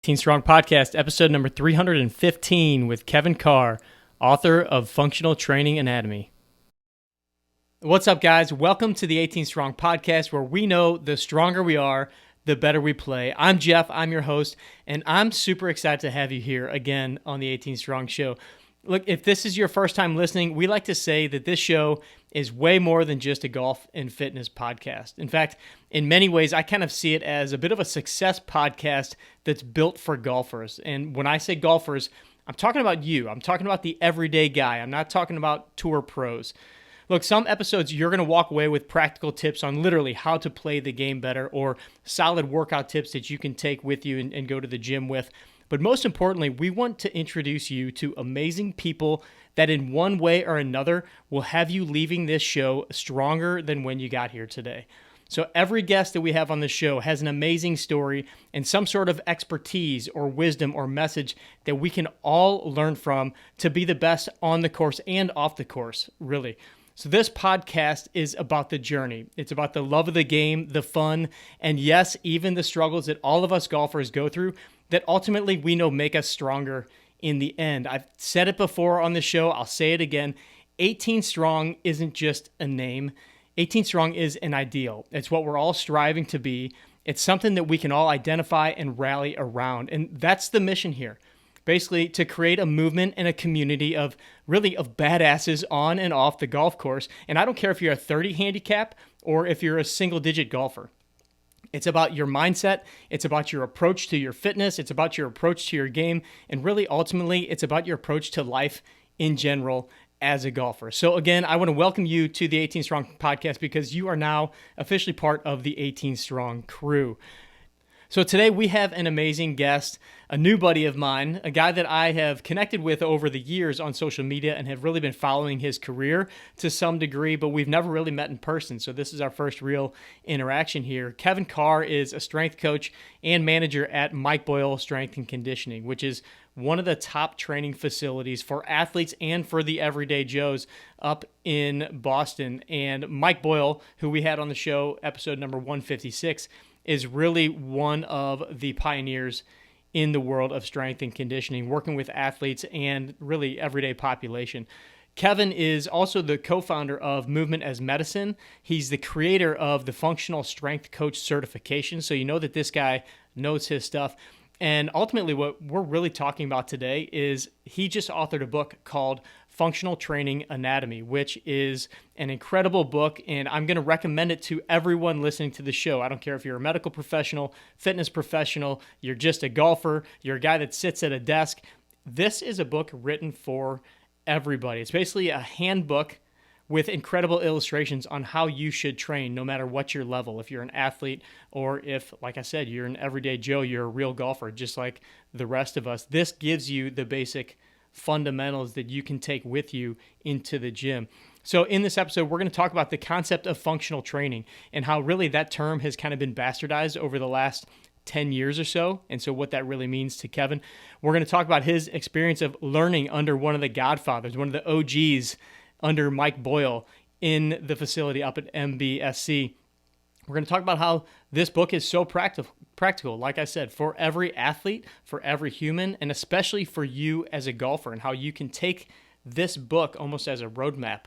Teen Strong Podcast, episode number 315 with Kevin Carr, author of Functional Training Anatomy. What's up, guys? Welcome to the 18 Strong Podcast, where we know the stronger we are, the better we play. I'm Jeff, I'm your host, and I'm super excited to have you here again on the 18 Strong Show. Look, if this is your first time listening, we like to say that this show is way more than just a golf and fitness podcast. In fact, in many ways, I kind of see it as a bit of a success podcast that's built for golfers. And when I say golfers, I'm talking about you. I'm talking about the everyday guy. I'm not talking about tour pros. Look, some episodes you're going to walk away with practical tips on literally how to play the game better, or solid workout tips that you can take with you and go to the gym with. But most importantly, we want to introduce you to amazing people that in one way or another will have you leaving this show stronger than when you got here today. So every guest that we have on the show has an amazing story and some sort of expertise or wisdom or message that we can all learn from to be the best on the course and off the course, really. So this podcast is about the journey. It's about the love of the game, the fun, and yes, even the struggles that all of us golfers go through that ultimately we know make us stronger in the end. I've said it before on the show. I'll say it again. 18 Strong isn't just a name. 18 Strong is an ideal. It's what we're all striving to be. It's something that we can all identify and rally around. And that's the mission here. Basically, to create a movement and a community of badasses on and off the golf course. And I don't care if you're a 30 handicap or if you're a single-digit golfer. It's about your mindset. It's about your approach to your fitness. It's about your approach to your game. And really, ultimately, it's about your approach to life in general as a golfer. So again, I want to welcome you to the 18 Strong Podcast because you are now officially part of the 18 Strong crew. So today we have an amazing guest, a new buddy of mine, a guy that I have connected with over the years on social media and have really been following his career to some degree, but we've never really met in person. So this is our first real interaction here. Kevin Carr is a strength coach and manager at Boyle Strength and Conditioning, which is one of the top training facilities for athletes and for the everyday Joes up in Boston. And Mike Boyle, who we had on the show, episode number 156, is really one of the pioneers in the world of strength and conditioning, working with athletes and really everyday population. Kevin is also the co-founder of Movement as Medicine. He's the creator of the Functional Strength Coach certification, so you know that this guy knows his stuff. And ultimately, what we're really talking about today is he just authored a book called Functional Training Anatomy, which is an incredible book, and I'm going to recommend it to everyone listening to the show. I don't care if you're a medical professional, fitness professional, you're just a golfer, you're a guy that sits at a desk. This is a book written for everybody. It's basically a handbook with incredible illustrations on how you should train no matter what your level. If you're an athlete or if, like I said, you're an everyday Joe, you're a real golfer just like the rest of us. This gives you the basic fundamentals that you can take with you into the gym. So in this episode, we're going to talk about the concept of functional training and how really that term has kind of been bastardized over the last 10 years or so, and so what that really means to Kevin. We're going to talk about his experience of learning under one of the godfathers, one of the OGs under Mike Boyle in the facility up at MBSC. We're going to talk about how this book is so practical, like I said, for every athlete, for every human, and especially for you as a golfer, and how you can take this book almost as a roadmap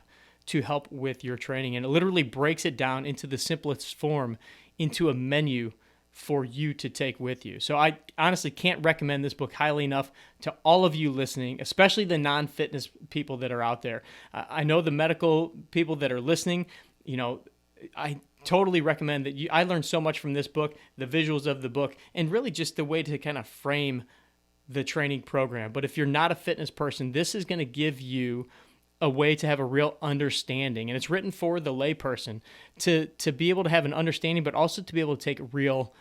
to help with your training. And it literally breaks it down into the simplest form, into a menu for you to take with you. So I honestly can't recommend this book highly enough to all of you listening, especially the non-fitness people that are out there. I know the medical people that are listening, I totally recommend that I learned so much from this book, the visuals of the book, and really just the way to kind of frame the training program. But if you're not a fitness person, this is going to give you a way to have a real understanding. And it's written for the layperson to be able to have an understanding, but also to be able to take real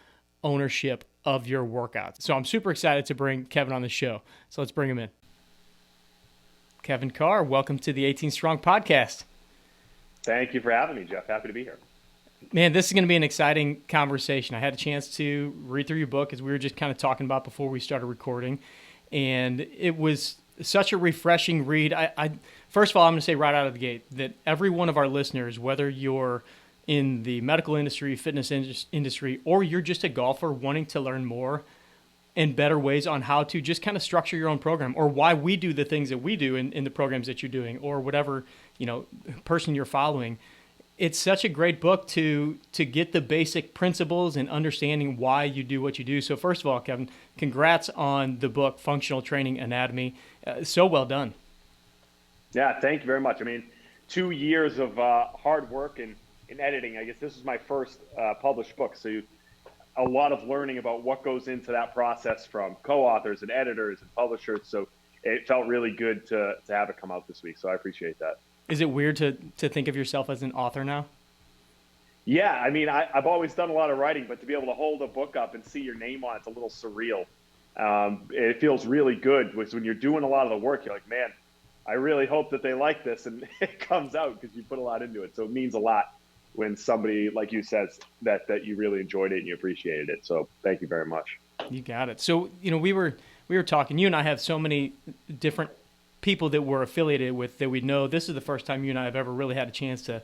ownership of your workouts. So I'm super excited to bring Kevin on the show. So let's bring him in. Kevin Carr, welcome to the 18 Strong Podcast. Thank you for having me, Jeff. Happy to be here. Man, this is going to be an exciting conversation. I had a chance to read through your book, as we were just kind of talking about before we started recording, and it was such a refreshing read. I first of all, I'm going to say right out of the gate that every one of our listeners, whether you're in the medical industry, fitness industry, or you're just a golfer wanting to learn more, and better ways on how to just kind of structure your own program, or why we do the things that we do in the programs that you're doing, or whatever, person you're following. It's such a great book to get the basic principles and understanding why you do what you do. So first of all, Kevin, congrats on the book, Functional Training Anatomy. So well done. Yeah, thank you very much. I mean, 2 years of hard work and in editing. I guess this is my first published book, so a lot of learning about what goes into that process from co-authors and editors and publishers. So it felt really good to have it come out this week. So I appreciate that. Is it weird to think of yourself as an author now? Yeah, I mean, I've always done a lot of writing, but to be able to hold a book up and see your name on it's a little surreal. It feels really good because when you're doing a lot of the work, you're like, man, I really hope that they like this, and it comes out because you put a lot into it. So it means a lot when somebody like you says that you really enjoyed it and you appreciated it. So thank you very much. You got it. So we were talking. You and I have so many different people that we're affiliated with that we know. This is the first time you and I have ever really had a chance to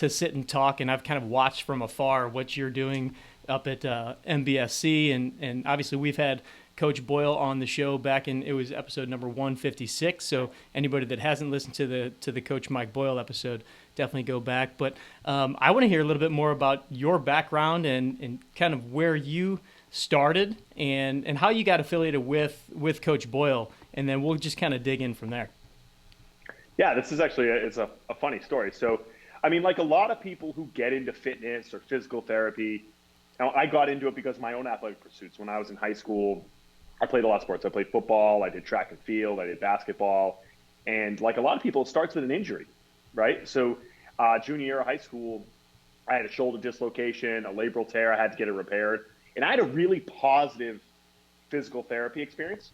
sit and talk, and I've kind of watched from afar what you're doing up at MBSC, and obviously we've had Coach Boyle on the show back in, it was episode number 156. So anybody that hasn't listened to the Coach Mike Boyle episode, definitely go back. But I want to hear a little bit more about your background and kind of where you started and how you got affiliated with Coach Boyle, and then we'll just kind of dig in from there. Yeah, this is actually it's a funny story. So, I mean, like a lot of people who get into fitness or physical therapy, now I got into it because of my own athletic pursuits. When I was in high school, I played a lot of sports. I played football, I did track and field, I did basketball. And like a lot of people, it starts with an injury, right? So junior year of high school, I had a shoulder dislocation, a labral tear. I had to get it repaired. And I had a really positive physical therapy experience.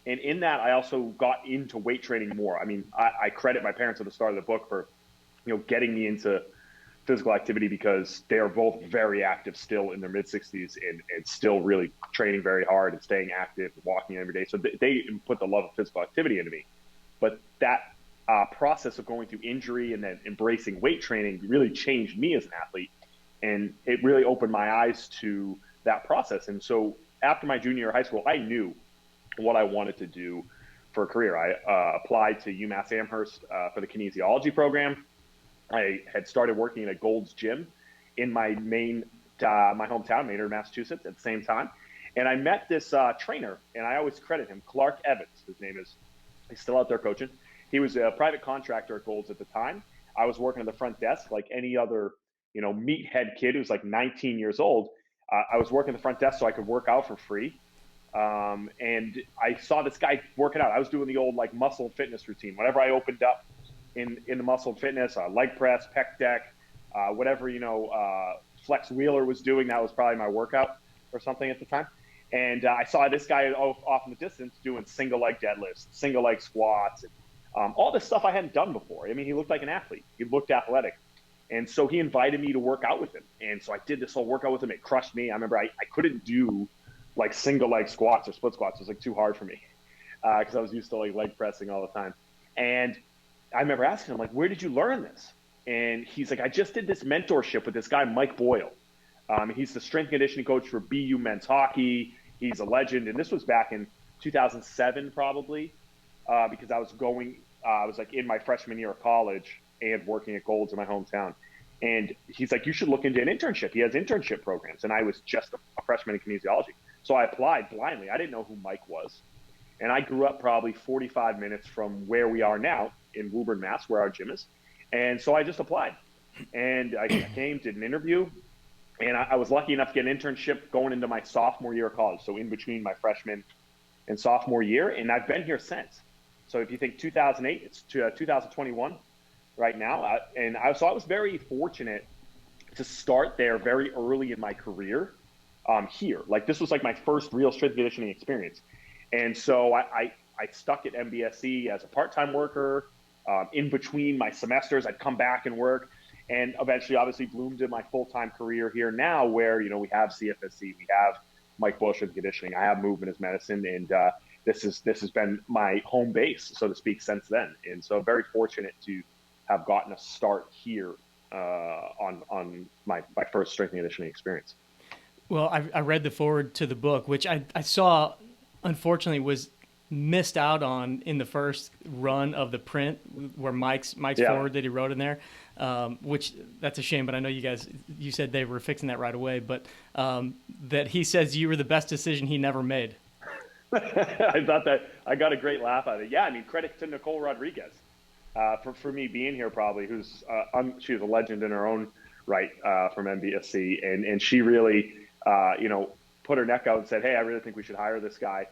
And in that, I also got into weight training more. I mean, I credit my parents at the start of the book for, getting me into physical activity because they are both very active still in their mid-60s and still really training very hard and staying active and walking every day. So they put the love of physical activity into me. But that process of going through injury and then embracing weight training really changed me as an athlete. And it really opened my eyes to that process. And so after my junior year of high school, I knew what I wanted to do for a career. I applied to UMass Amherst for the kinesiology program. I had started working at Gold's Gym in my my hometown, Maynard, Massachusetts, at the same time. And I met this trainer, and I always credit him, Clark Evans, his name is. He's still out there coaching. He was a private contractor at Gold's at the time. I was working at the front desk like any other, meathead kid who's like 19 years old. I was working at the front desk so I could work out for free. And I saw this guy working out. I was doing the old like muscle and fitness routine. Whenever I opened up in the muscle and fitness, leg press, pec deck, whatever, Flex Wheeler was doing, that was probably my workout or something at the time. And I saw this guy off in the distance doing single leg deadlifts, single leg squats, and all this stuff I hadn't done before. I mean, he looked like an athlete. He looked athletic. And so he invited me to work out with him. And so I did this whole workout with him. It crushed me. I remember I couldn't do like single leg squats or split squats. It was like too hard for me because I was used to like leg pressing all the time. And I remember asking him, like, where did you learn this? And he's like, I just did this mentorship with this guy, Mike Boyle. He's the strength conditioning coach for BU men's hockey. He's a legend. And this was back in 2007, probably, because I was like in my freshman year of college and working at Gold's in my hometown. And he's like, you should look into an internship. He has internship programs. And I was just a freshman in kinesiology. So I applied blindly. I didn't know who Mike was. And I grew up probably 45 minutes from where we are now in Woburn, Mass, where our gym is. And so I just applied. And I came, did an interview. And I was lucky enough to get an internship going into my sophomore year of college. So in between my freshman and sophomore year. And I've been here since. So if you think 2008, it's 2021 right now. So I was very fortunate to start there very early in my career here. Like this was like my first real strength conditioning experience. And so I stuck at MBSC as a part-time worker. In between my semesters, I'd come back and work. And eventually, obviously, bloomed in my full-time career here now where, we have CFSC, we have Mike Boyle strength conditioning, I have movement as medicine. And this has been my home base, so to speak, since then. And so I'm very fortunate to have gotten a start here on my first strength and conditioning experience. Well, I read the foreword to the book, which I saw unfortunately was missed out on in the first run of the print where Mike's forward that he wrote in there, which that's a shame, but I know you said they were fixing that right away, but that he says you were the best decision he never made. I thought that I got a great laugh out of it. Yeah, I mean, credit to Nicole Rodriguez for me being here, probably, she was a legend in her own right from MBSC, and she really, put her neck out and said, hey, I really think we should hire this guy.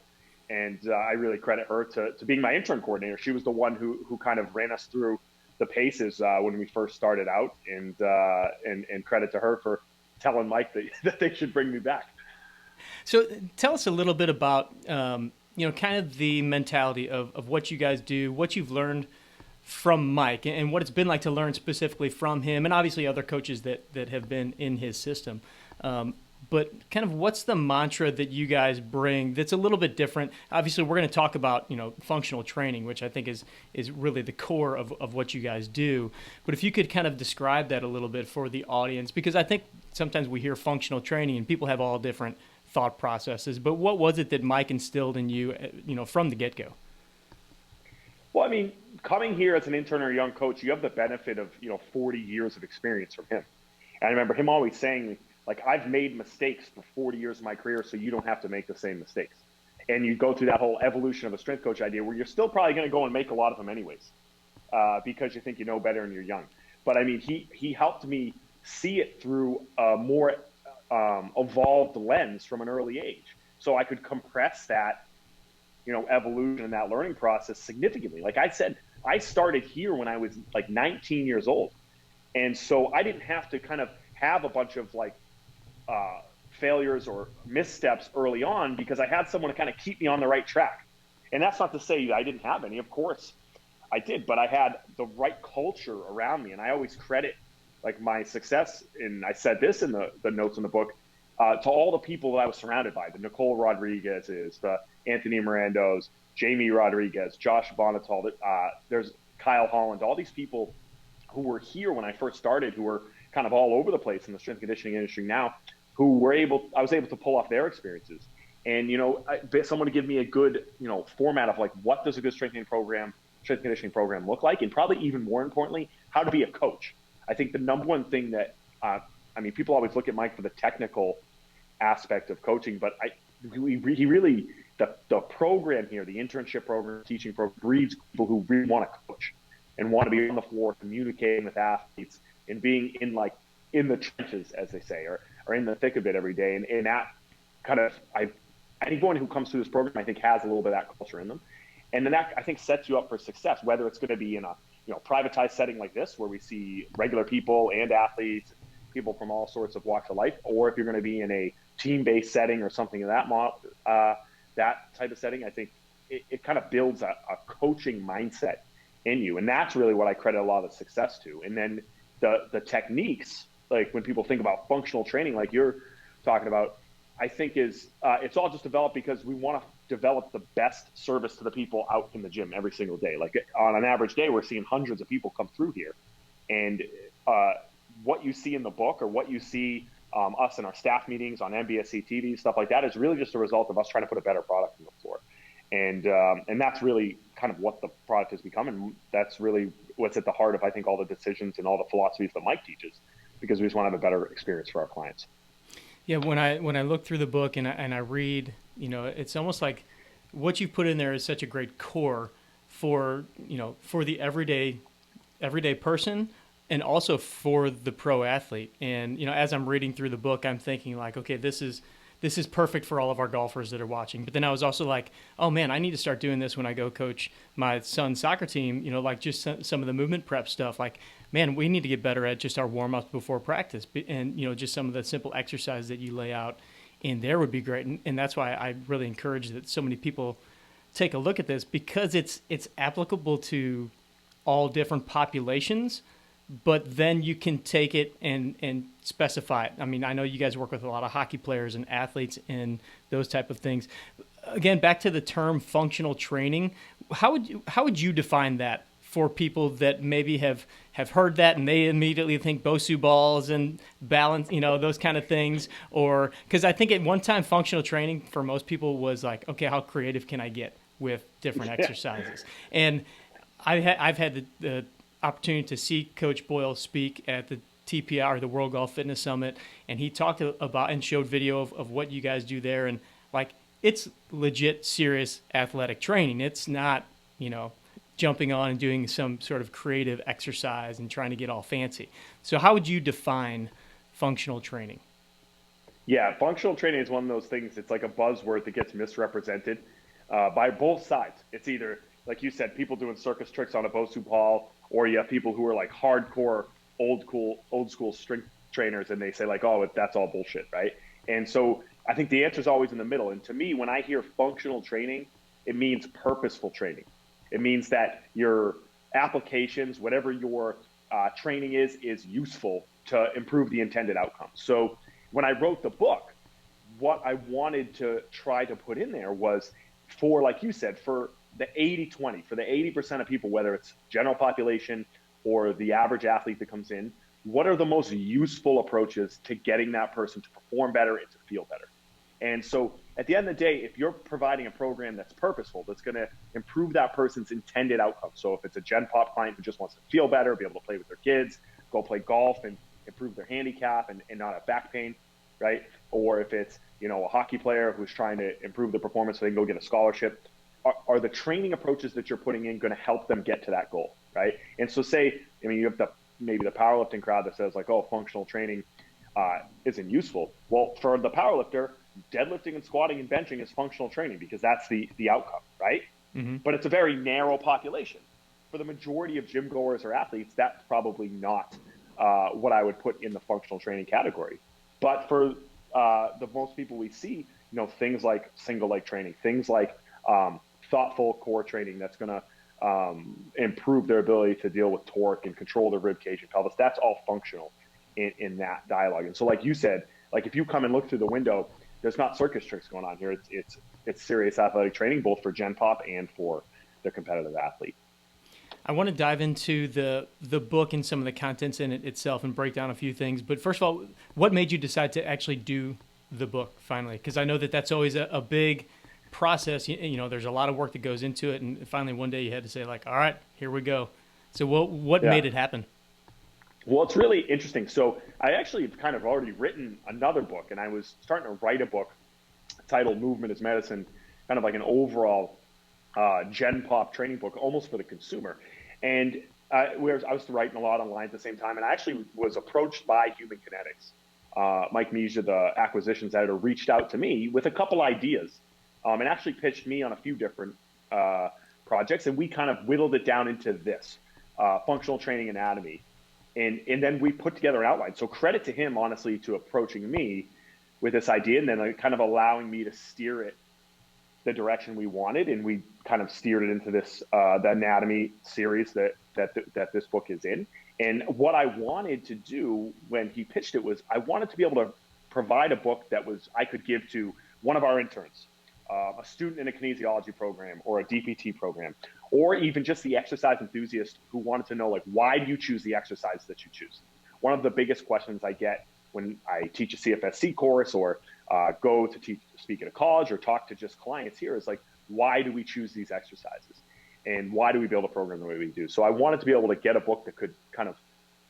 And I really credit her to being my intern coordinator. She was the one who kind of ran us through the paces when we first started out, and credit to her for telling Mike that they should bring me back. So tell us a little bit about, kind of the mentality of what you guys do, what you've learned from Mike, and what it's been like to learn specifically from him, and obviously other coaches that have been in his system. But kind of what's the mantra that you guys bring that's a little bit different? Obviously, we're going to talk about, functional training, which I think is really the core of what you guys do. But if you could kind of describe that a little bit for the audience, because I think sometimes we hear functional training and people have all different thought processes. But what was it that Mike instilled in you, from the get-go? Well, I mean, coming here as an intern or a young coach, you have the benefit of, 40 years of experience from him. And I remember him always saying, like, I've made mistakes for 40 years of my career, so you don't have to make the same mistakes. And you go through that whole evolution of a strength coach idea where you're still probably going to go and make a lot of them anyways, because you think you know better and you're young. But I mean, he helped me see it through a more evolved lens from an early age. So I could compress that, evolution and that learning process significantly. Like I said, I started here when I was like 19 years old. And so I didn't have to kind of have a bunch of failures or missteps early on because I had someone to kind of keep me on the right track. And that's not to say I didn't have any. Of course I did, but I had the right culture around me. And I always credit my success, and I said this in the notes in the book, to all the people that I was surrounded by, the Nicole Rodriguez's, the Anthony Mirando's, Jamie Rodriguez, Josh Bonatal, there's Kyle Holland, all these people who were here when I first started, who were kind of all over the place in the strength and conditioning industry now, I was able to pull off their experiences. And, someone to give me a good, format of what does a good strength and conditioning program look like? And probably even more importantly, how to be a coach. I think the number one thing that, people always look at Mike for the technical aspect of coaching, but he really, the program here, the internship program, teaching program, breeds people who really want to coach and want to be on the floor, communicating with athletes and being in the trenches, as they say, or in the thick of it every day. And that kind of, anyone who comes through this program, I think, has a little bit of that culture in them. And then that, I think, sets you up for success, whether it's going to be in a privatized setting like this, where we see regular people and athletes, people from all sorts of walks of life, or if you're going to be in a team-based setting or something of that type of setting. I think it kind of builds a coaching mindset in you. And that's really what I credit a lot of the success to. And then the techniques, when people think about functional training, like you're talking about, I think it's all just developed because we want to develop the best service to the people out in the gym every single day. On an average day, we're seeing hundreds of people come through here. And what you see in the book, or what you see us in our staff meetings on NBSC TV, stuff like that, is really just a result of us trying to put a better product on the floor. And that's really kind of what the product has become. And that's really what's at the heart of, I think, all the decisions and all the philosophies that Mike teaches, because we just want to have a better experience for our clients. Yeah, when I look through the book and I read, it's almost like what you put in there is such a great core for the everyday person, and also for the pro athlete. And as I'm reading through the book, I'm thinking okay, this is perfect for all of our golfers that are watching. But then I was also like, oh man, I need to start doing this when I go coach my son's soccer team. Just some of the movement prep stuff. Man, we need to get better at just our warm-ups before practice, and just some of the simple exercises that you lay out in there would be great. And that's why I really encourage that so many people take a look at this, because it's applicable to all different populations, but then you can take it and specify it. I mean, I know you guys work with a lot of hockey players and athletes and those type of things. Again, back to the term functional training, how would you define that for people that maybe have heard that and they immediately think Bosu balls and balance, those kind of things? Or because I think at one time functional training for most people was like, okay, how creative can I get with different exercises? And I've had the opportunity to see Coach Boyle speak at the TPR, the World Golf Fitness Summit, and he talked about and showed video of what you guys do there, and like it's legit serious athletic training. It's not, jumping on and doing some sort of creative exercise and trying to get all fancy. So how would you define functional training? Yeah, functional training is one of those things. It's like a buzzword that gets misrepresented by both sides. It's either, like you said, people doing circus tricks on a Bosu ball, or you have people who are like hardcore old school strength trainers, and they say like, oh, that's all bullshit, right? And so I think the answer is always in the middle. And to me, when I hear functional training, it means purposeful training. It means that your applications, whatever your training is useful to improve the intended outcome. So when I wrote the book, what I wanted to try to put in there was for, like you said, for the 80-20, for the 80% of people, whether it's general population or the average athlete that comes in, what are the most useful approaches to getting that person to perform better and to feel better? And so at the end of the day, if you're providing a program that's purposeful, that's going to improve that person's intended outcome. So if it's a Gen Pop client who just wants to feel better, be able to play with their kids, go play golf and improve their handicap and not have back pain, right? Or if it's, a hockey player who's trying to improve their performance so they can go get a scholarship, are the training approaches that you're putting in going to help them get to that goal, right? And so you have maybe the powerlifting crowd that says like, oh, functional training isn't useful. Well, for the powerlifter, deadlifting and squatting and benching is functional training because that's the outcome, right? Mm-hmm. But it's a very narrow population. For the majority of gym goers or athletes, that's probably not what I would put in the functional training category. But for the most people we see, things like single leg training, things like thoughtful core training that's going to improve their ability to deal with torque and control their rib cage and pelvis, that's all functional in that dialogue. And so like you said, like if you come and look through the window, there's not circus tricks going on here. It's serious athletic training, both for Gen Pop and for the competitive athlete. I want to dive into the book and some of the contents in it itself and break down a few things. But first of all, what made you decide to actually do the book finally? Because I know that's always a big process. There's a lot of work that goes into it. And finally, one day you had to say like, all right, here we go. So what made it happen? Well, it's really interesting. So I actually have kind of already written another book, and I was starting to write a book titled Movement is Medicine, kind of like an overall Gen Pop training book, almost for the consumer. And I was writing a lot online at the same time, and I actually was approached by Human Kinetics. Mike Misha, the acquisitions editor, reached out to me with a couple ideas and actually pitched me on a few different projects, and we kind of whittled it down into this, functional training anatomy. And then we put together an outline. So credit to him, honestly, to approaching me with this idea and then kind of allowing me to steer it the direction we wanted. And we kind of steered it into this, the anatomy series that this book is in. And what I wanted to do when he pitched it was I wanted to be able to provide a book that I could give to one of our interns, a student in a kinesiology program or a DPT program, or even just the exercise enthusiast who wanted to know, like, why do you choose the exercise that you choose? One of the biggest questions I get when I teach a CFSC course or go to speak at a college or talk to just clients here is like, why do we choose these exercises? And why do we build a program the way we do? So I wanted to be able to get a book that could kind of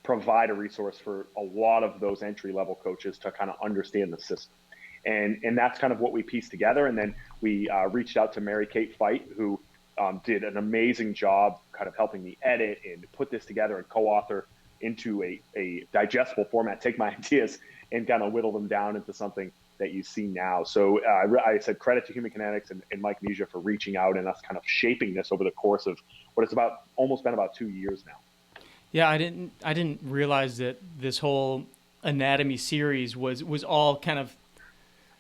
provide a resource for a lot of those entry-level coaches to kind of understand the system. And that's kind of what we pieced together. And then we reached out to Mary Kate Fight, who did an amazing job kind of helping me edit and put this together and co-author into a digestible format, take my ideas and kind of whittle them down into something that you see now. So I said credit to Human Kinetics and Mike Misha for reaching out and us kind of shaping this over the course of what it's almost been about 2 years now. Yeah, I didn't realize that this whole anatomy series was all kind of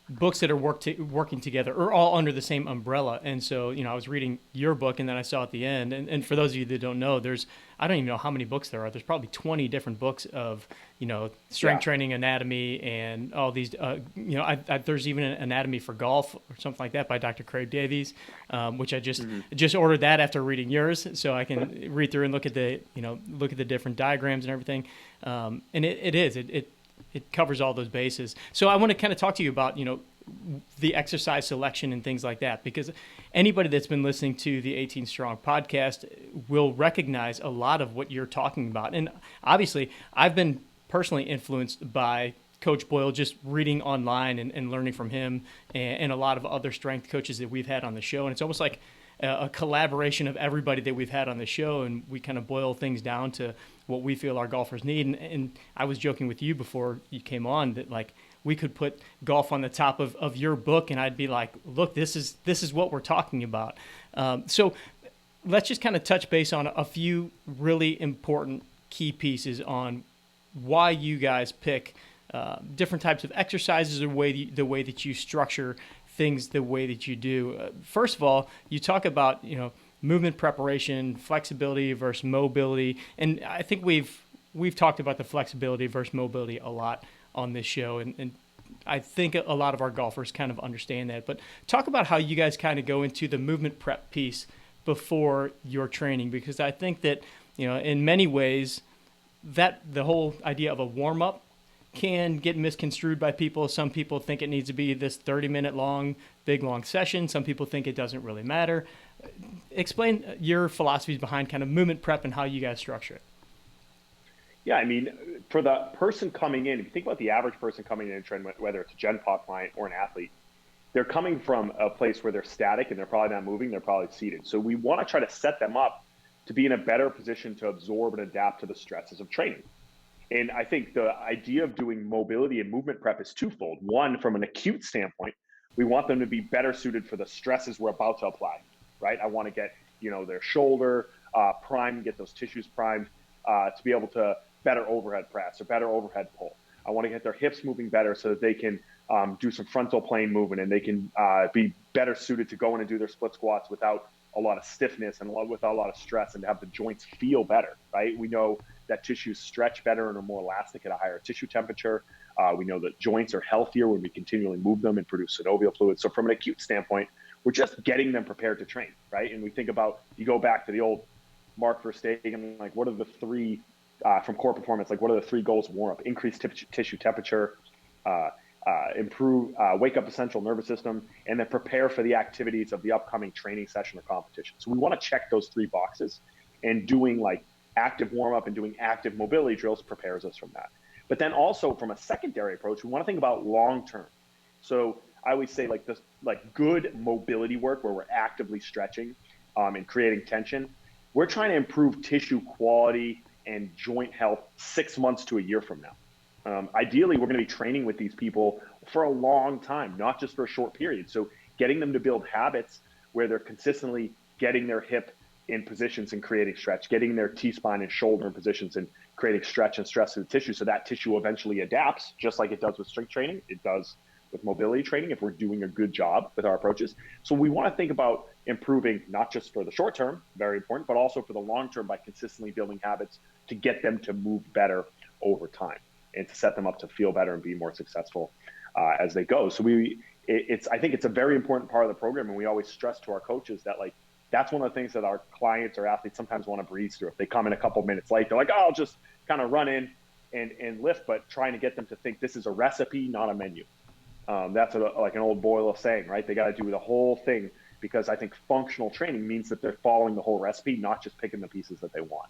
books that are working together are all under the same umbrella. And so, I was reading your book, and then I saw at the end, and for those of you that don't know, I don't even know how many books there are. There's probably 20 different books of, strength training, anatomy, and all these, there's even an anatomy for golf or something like that by Dr. Craig Davies, which I just ordered that after reading yours, so I can read through and look at the different diagrams and everything. And it covers all those bases. So I want to kind of talk to you about, the exercise selection and things like that, because anybody that's been listening to the 18 Strong podcast will recognize a lot of what you're talking about. And obviously, I've been personally influenced by Coach Boyle, just reading online and learning from him and a lot of other strength coaches that we've had on the show. And it's almost like a collaboration of everybody that we've had on the show, and we kind of boil things down to what we feel our golfers need. And I was joking with you before you came on that, like, we could put golf on the top of your book, and I'd be like, look, this is what we're talking about. So let's just kind of touch base on a few really important key pieces on why you guys pick different types of exercises, the way that you structure things the way that you do. First of all, you talk about, movement preparation, flexibility versus mobility. And I think we've talked about the flexibility versus mobility a lot on this show. And I think a lot of our golfers kind of understand that. But talk about how you guys kind of go into the movement prep piece before your training, because I think that, in many ways, that the whole idea of a warm-up can get misconstrued by people. Some people think it needs to be this 30-minute long, big, long session. Some people think it doesn't really matter. Explain your philosophies behind kind of movement prep and how you guys structure it. Yeah, I mean, for the person coming in, if you think about the average person coming in and train, whether it's a Gen Pop client or an athlete, they're coming from a place where they're static and they're probably not moving, they're probably seated. So we want to try to set them up to be in a better position to absorb and adapt to the stresses of training. And I think the idea of doing mobility and movement prep is twofold. One, from an acute standpoint, we want them to be better suited for the stresses we're about to apply, right? I want to get, their shoulder primed, get those tissues primed to be able to better overhead press or better overhead pull. I want to get their hips moving better so that they can do some frontal plane movement, and they can be better suited to go in and do their split squats without a lot of stiffness and without a lot of stress, and to have the joints feel better, right? We know that tissues stretch better and are more elastic at a higher tissue temperature. We know that joints are healthier when we continually move them and produce synovial fluid. So from an acute standpoint, we're just getting them prepared to train, right? And we think about, you go back to the old Mark Verstegen, like, what are the three from core performance, like, what are the three goals of warm up? Increase tissue temperature, improve, wake up the central nervous system, and then prepare for the activities of the upcoming training session or competition. So we want to check those three boxes, and doing like active warm up and doing active mobility drills prepares us from that. But then also from a secondary approach, we want to think about long term. So I always say, like, this, like, good mobility work where we're actively stretching and creating tension. We're trying to improve tissue quality and joint health 6 months to a year from now. Ideally, we're going to be training with these people for a long time, not just for a short period. So getting them to build habits where they're consistently getting their hip in positions and creating stretch, getting their T-spine and shoulder in positions and creating stretch and stress to the tissue, so that tissue eventually adapts, just like it does with strength training. It does with mobility training if we're doing a good job with our approaches. So we want to think about improving not just for the short term, very important, but also for the long term by consistently building habits to get them to move better over time and to set them up to feel better and be more successful as they go. So I think it's a very important part of the program, and we always stress to our coaches that, like, that's one of the things that our clients or athletes sometimes want to breeze through. If they come in a couple minutes late, they're like, oh, I'll just kind of run in and lift, but trying to get them to think this is a recipe, not a menu. That's like an old Boyle saying, right? They got to do the whole thing, because I think functional training means that they're following the whole recipe, not just picking the pieces that they want.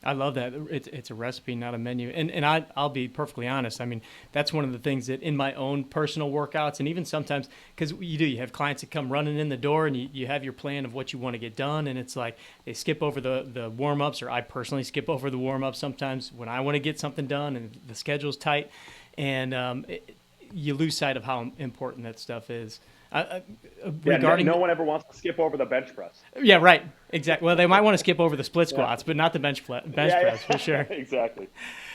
I love that. It's a recipe, not a menu. And I'll be perfectly honest. I mean, that's one of the things that in my own personal workouts, and even sometimes, because you have clients that come running in the door, and you have your plan of what you want to get done, and it's like they skip over the warm-ups, or I personally skip over the warm-ups sometimes when I want to get something done and the schedule's tight, and you lose sight of how important that stuff is. Regarding no one ever wants to skip over the bench press. Yeah, right. Exactly. Well, they might want to skip over the split squats, but not the bench press for sure. Exactly.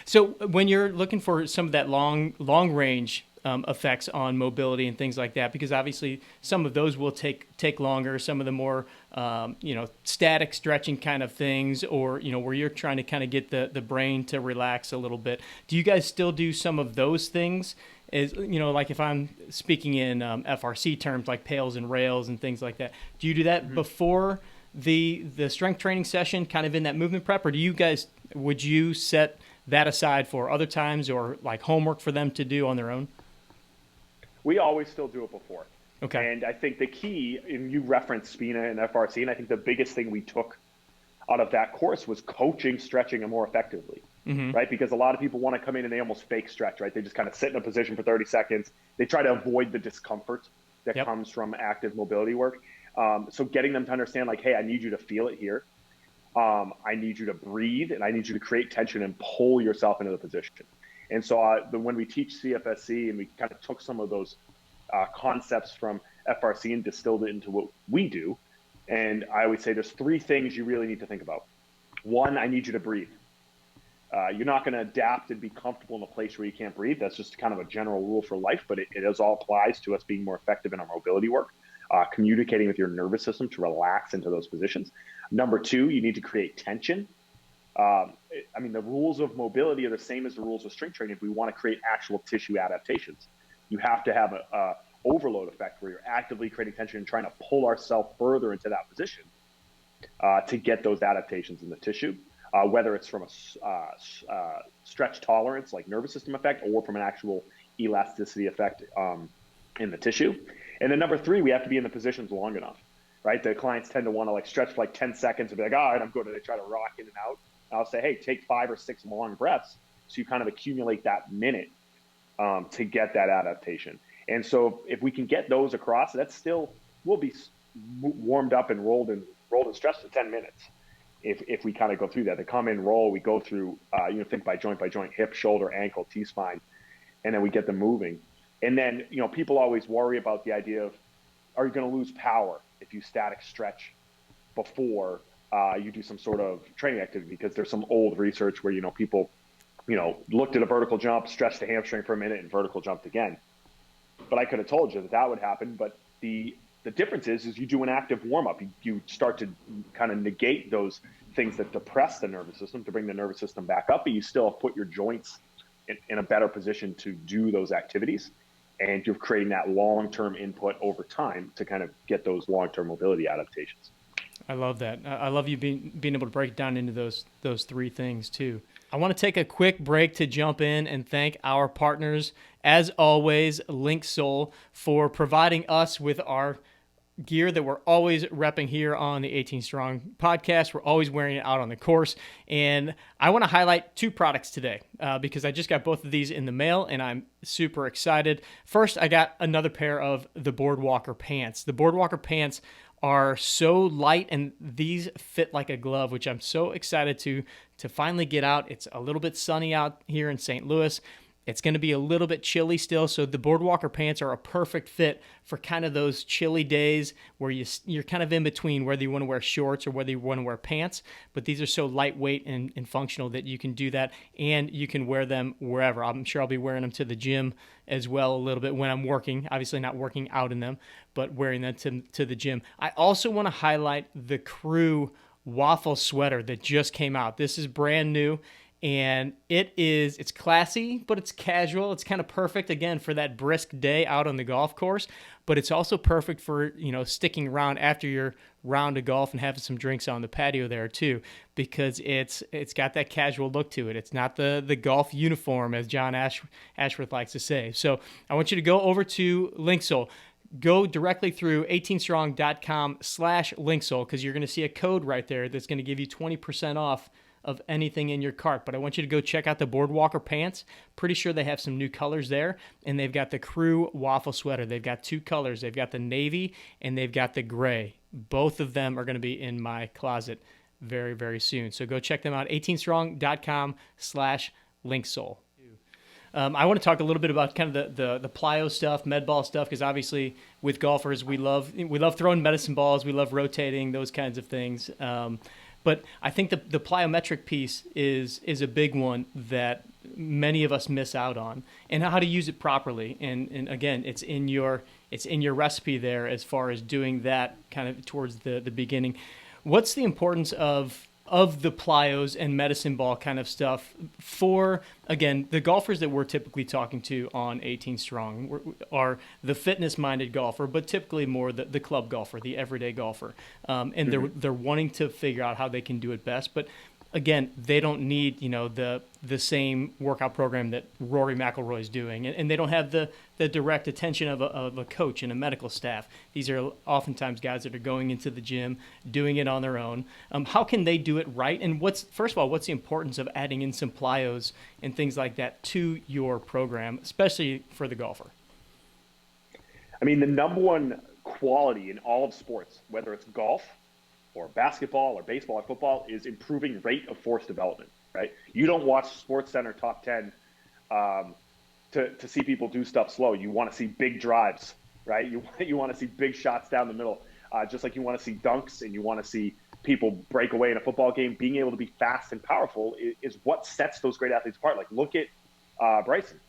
So when you're looking for some of that long range effects on mobility and things like that, because obviously some of those will take longer. Some of the more static stretching kind of things, or where you're trying to kind of get the brain to relax a little bit. Do you guys still do some of those things? Like if I'm speaking in FRC terms, like pails and rails and things like that, do you do that before the strength training session, kind of in that movement prep, or would you set that aside for other times, or like homework for them to do on their own? We always still do it before. Okay. And I think the key, and you referenced SPINA and FRC, and I think the biggest thing we took out of that course was coaching stretching more effectively, right? Because a lot of people want to come in and they almost fake stretch, right? They just kind of sit in a position for 30 seconds. They try to avoid the discomfort that comes from active mobility work. So getting them to understand, like, hey, I need you to feel it here. I need you to breathe, and I need you to create tension and pull yourself into the position. And so when we teach CFSC, and we kind of took some of those concepts from FRC and distilled it into what we do. And I always say there's 3 things you really need to think about. 1, I need you to breathe. You're not going to adapt and be comfortable in a place where you can't breathe. That's just kind of a general rule for life, but it all applies to us being more effective in our mobility work, communicating with your nervous system to relax into those positions. Number 2, you need to create tension. The rules of mobility are the same as the rules of strength training. If we want to create actual tissue adaptations, you have to have a overload effect where you're actively creating tension and trying to pull ourselves further into that position to get those adaptations in the tissue, whether it's from a stretch tolerance, like nervous system effect, or from an actual elasticity effect in the tissue. And then number 3, we have to be in the positions long enough, right? The clients tend to want to like stretch for like 10 seconds and be like, all right, I'm good. And they try to rock in and out. I'll say, hey, take 5 or 6 long breaths. So you kind of accumulate that minute to get that adaptation. And so if we can get those across, we'll be warmed up and rolled and stretched in 10 minutes. If we kind of go through that, they come in, roll, we go through, think by joint, hip, shoulder, ankle, T-spine, and then we get them moving. And then, people always worry about the idea of, are you going to lose power if you static stretch before you do some sort of training activity? Because there's some old research where, people, looked at a vertical jump, stretched the hamstring for a minute, and vertical jumped again. But I could have told you that would happen. But the difference is you do an active warm-up. You start to kind of negate those things that depress the nervous system to bring the nervous system back up, but you still put your joints in a better position to do those activities. And you're creating that long-term input over time to kind of get those long-term mobility adaptations. I love that. I love you being able to break it down into those 3 things too. I want to take a quick break to jump in and thank our partners, as always, Linksole, for providing us with our gear that we're always repping here on the 18 Strong podcast. We're always wearing it out on the course. And I want to highlight 2 products today because I just got both of these in the mail and I'm super excited. First, I got another pair of the Boardwalker pants. The Boardwalker pants are so light and these fit like a glove, which I'm so excited to finally get out. It's a little bit sunny out here in St. Louis. It's going to be a little bit chilly still, so the Boardwalker pants are a perfect fit for kind of those chilly days where you're kind of in between whether you want to wear shorts or whether you want to wear pants, but these are so lightweight and functional that you can do that, and you can wear them wherever. I'm sure I'll be wearing them to the gym as well a little bit when I'm working, obviously not working out in them, but wearing them to the gym. I also want to highlight the Crew waffle sweater that just came out. This is brand new. And it's classy, but it's casual. It's kind of perfect, again, for that brisk day out on the golf course. But it's also perfect for, sticking around after your round of golf and having some drinks on the patio there, too. Because it's got that casual look to it. It's not the golf uniform, as John Ashworth likes to say. So I want you to go over to Linksole. Go directly through 18strong.com/Linksole because you're going to see a code right there that's going to give you 20% off of anything in your cart. But I want you to go check out the Boardwalker pants. Pretty sure they have some new colors there. And they've got the Crew waffle sweater. They've got 2 colors. They've got the navy and they've got the gray. Both of them are going to be in my closet very, very soon. So go check them out. 18strong.com/Linksole. I want to talk a little bit about kind of the Plyo stuff, med ball stuff, because obviously with golfers, we love throwing medicine balls. We love rotating, those kinds of things. But I think the plyometric piece is a big one that many of us miss out on, and how to use it properly. And again, it's in your recipe there as far as doing that kind of towards the beginning. What's the importance of the plyos and medicine ball kind of stuff for, again, the golfers that we're typically talking to on 18 Strong are the fitness-minded golfer, but typically more the club golfer, the everyday golfer, and they're wanting to figure out how they can do it best. But again, they don't need the same workout program that Rory McIlroy is doing, and they don't have the direct attention of a coach and a medical staff. These are oftentimes guys that are going into the gym, doing it on their own. How can they do it right? And first of all, what's the importance of adding in some plyos and things like that to your program, especially for the golfer? I mean, the number one quality in all of sports, whether it's golf or basketball or baseball or football, is improving rate of force development, right? You don't watch Sports Center Top 10 to see people do stuff slow. You want to see big drives, right? You want to see big shots down the middle, just like you want to see dunks and you want to see people break away in a football game. Being able to be fast and powerful is what sets those great athletes apart. Like, look at Bryson,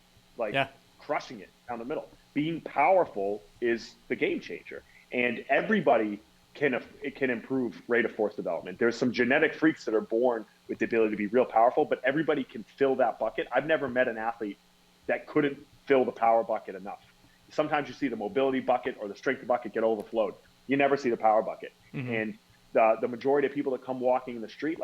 crushing it down the middle. Being powerful is the game changer, and everybody it can improve rate of force development. There's some genetic freaks that are born with the ability to be real powerful, but everybody can fill that bucket. I've never met an athlete that couldn't fill the power bucket enough. Sometimes you see the mobility bucket or the strength bucket get overflowed. You never see the power bucket. Mm-hmm. And the majority of people that come walking in the street,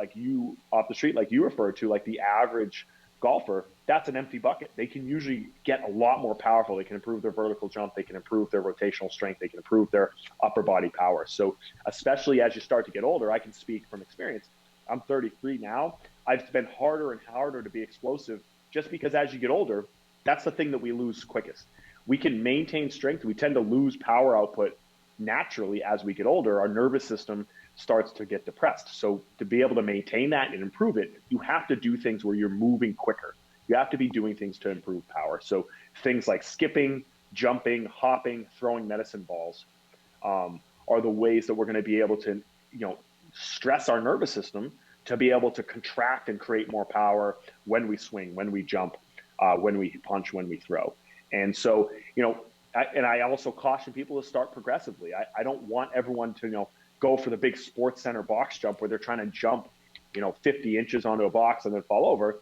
off the street, like you referred to, like the average golfer, that's an empty bucket. They can usually get a lot more powerful. They can improve their vertical jump. They can improve their rotational strength. They can improve their upper body power. So especially as you start to get older, I can speak from experience. I'm 33 now. I've been harder and harder to be explosive just because as you get older, that's the thing that we lose quickest. We can maintain strength. We tend to lose power output naturally as we get older. Our nervous system starts to get depressed. So to be able to maintain that and improve it, you have to do things where you're moving quicker. You have to be doing things to improve power. So things like skipping, jumping, hopping, throwing medicine balls are the ways that we're going to be able to, stress our nervous system to be able to contract and create more power when we swing, when we jump, when we punch, when we throw. And so, I also caution people to start progressively. I don't want everyone to, go for the big Sports Center box jump where they're trying to jump, 50 inches onto a box and then fall over.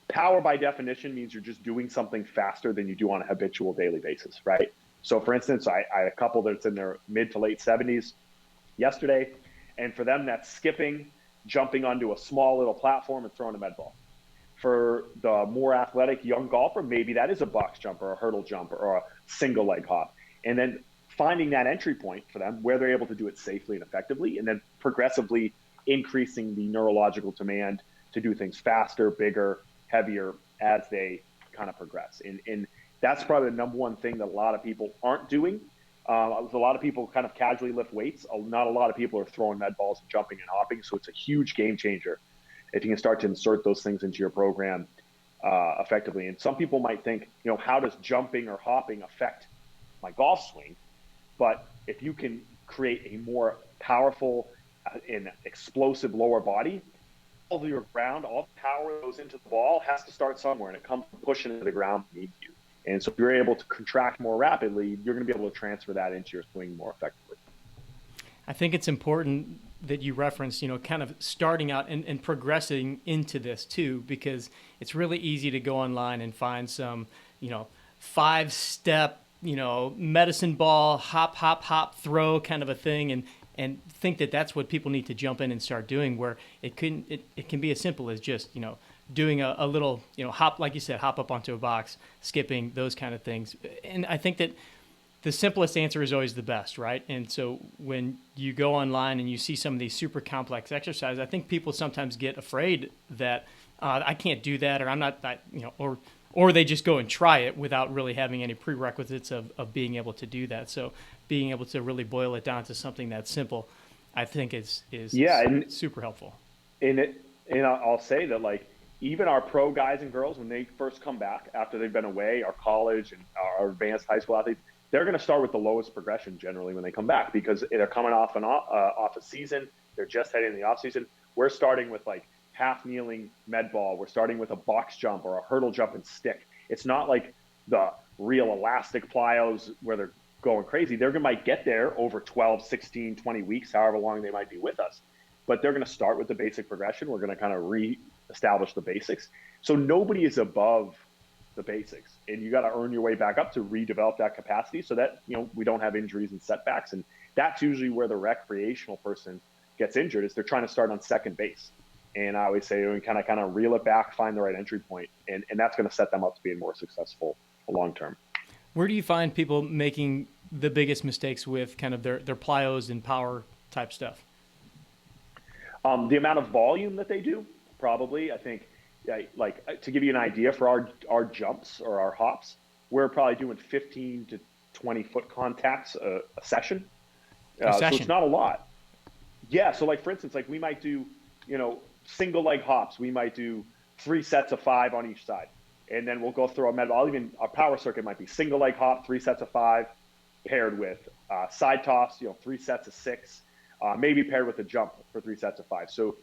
Power by definition means you're just doing something faster than you do on a habitual daily basis, right? So for instance, I had a couple that's in their mid to late 70s yesterday, and for them that's skipping, jumping onto a small little platform and throwing a med ball. For the more athletic young golfer, maybe that is a box jump or a hurdle jump or a single leg hop. And then finding that entry point for them where they're able to do it safely and effectively, and then progressively increasing the neurological demand to do things faster, bigger, heavier as they kind of progress. And that's probably the number one thing that a lot of people aren't doing. A lot of people kind of casually lift weights. Not a lot of people are throwing med balls and jumping and hopping. So it's a huge game changer if you can start to insert those things into your program effectively. And some people might think, how does jumping or hopping affect my golf swing? But if you can create a more powerful and explosive lower body, all of your ground, all the power that goes into the ball has to start somewhere, and it comes from pushing into the ground beneath you. And so if you're able to contract more rapidly, you're going to be able to transfer that into your swing more effectively. I think it's important that you reference, kind of starting out and progressing into this too, because it's really easy to go online and find some, 5-step, medicine ball, hop, hop, hop, throw kind of a thing, and think that that's what people need to jump in and start doing, where it can be as simple as just, doing a little, hop, like you said, hop up onto a box, skipping, those kind of things. And I think that the simplest answer is always the best, right? And so when you go online and you see some of these super complex exercises, I think people sometimes get afraid that I can't do that, or I'm not, or they just go and try it without really having any prerequisites of being able to do that. So being able to really boil it down to something that's simple, I think is super helpful. And I'll say that, even our pro guys and girls, when they first come back after they've been away, our college and our advanced high school athletes, they're going to start with the lowest progression generally when they come back, because they're coming off a season. They're just heading in the off season. We're starting with half kneeling med ball. We're starting with a box jump or a hurdle jump and stick. It's not like the real elastic plyos where they're going crazy. They're going to might get there over 12, 16, 20 weeks, however long they might be with us. But they're going to start with the basic progression. We're going to kind of re-establish the basics. So nobody is above the basics, and you got to earn your way back up to redevelop that capacity so that, we don't have injuries and setbacks. And that's usually where the recreational person gets injured, is they're trying to start on second base. And I always say, we kind of reel it back, find the right entry point, and that's going to set them up to be more successful long term. Where do you find people making the biggest mistakes with kind of their plyos and power type stuff? The amount of volume that they do, probably. I think, like, to give you an idea, for our jumps or our hops, we're probably doing 15 to 20 foot contacts a session. So it's not a lot. Yeah. So, like, for instance, like, we might do, single leg hops. We might do 3 sets of 5 on each side. And then we'll go through our power circuit might be single leg hop, 3 sets of 5, paired with side toss, 3 sets of 6, maybe paired with a jump for 3 sets of 5. So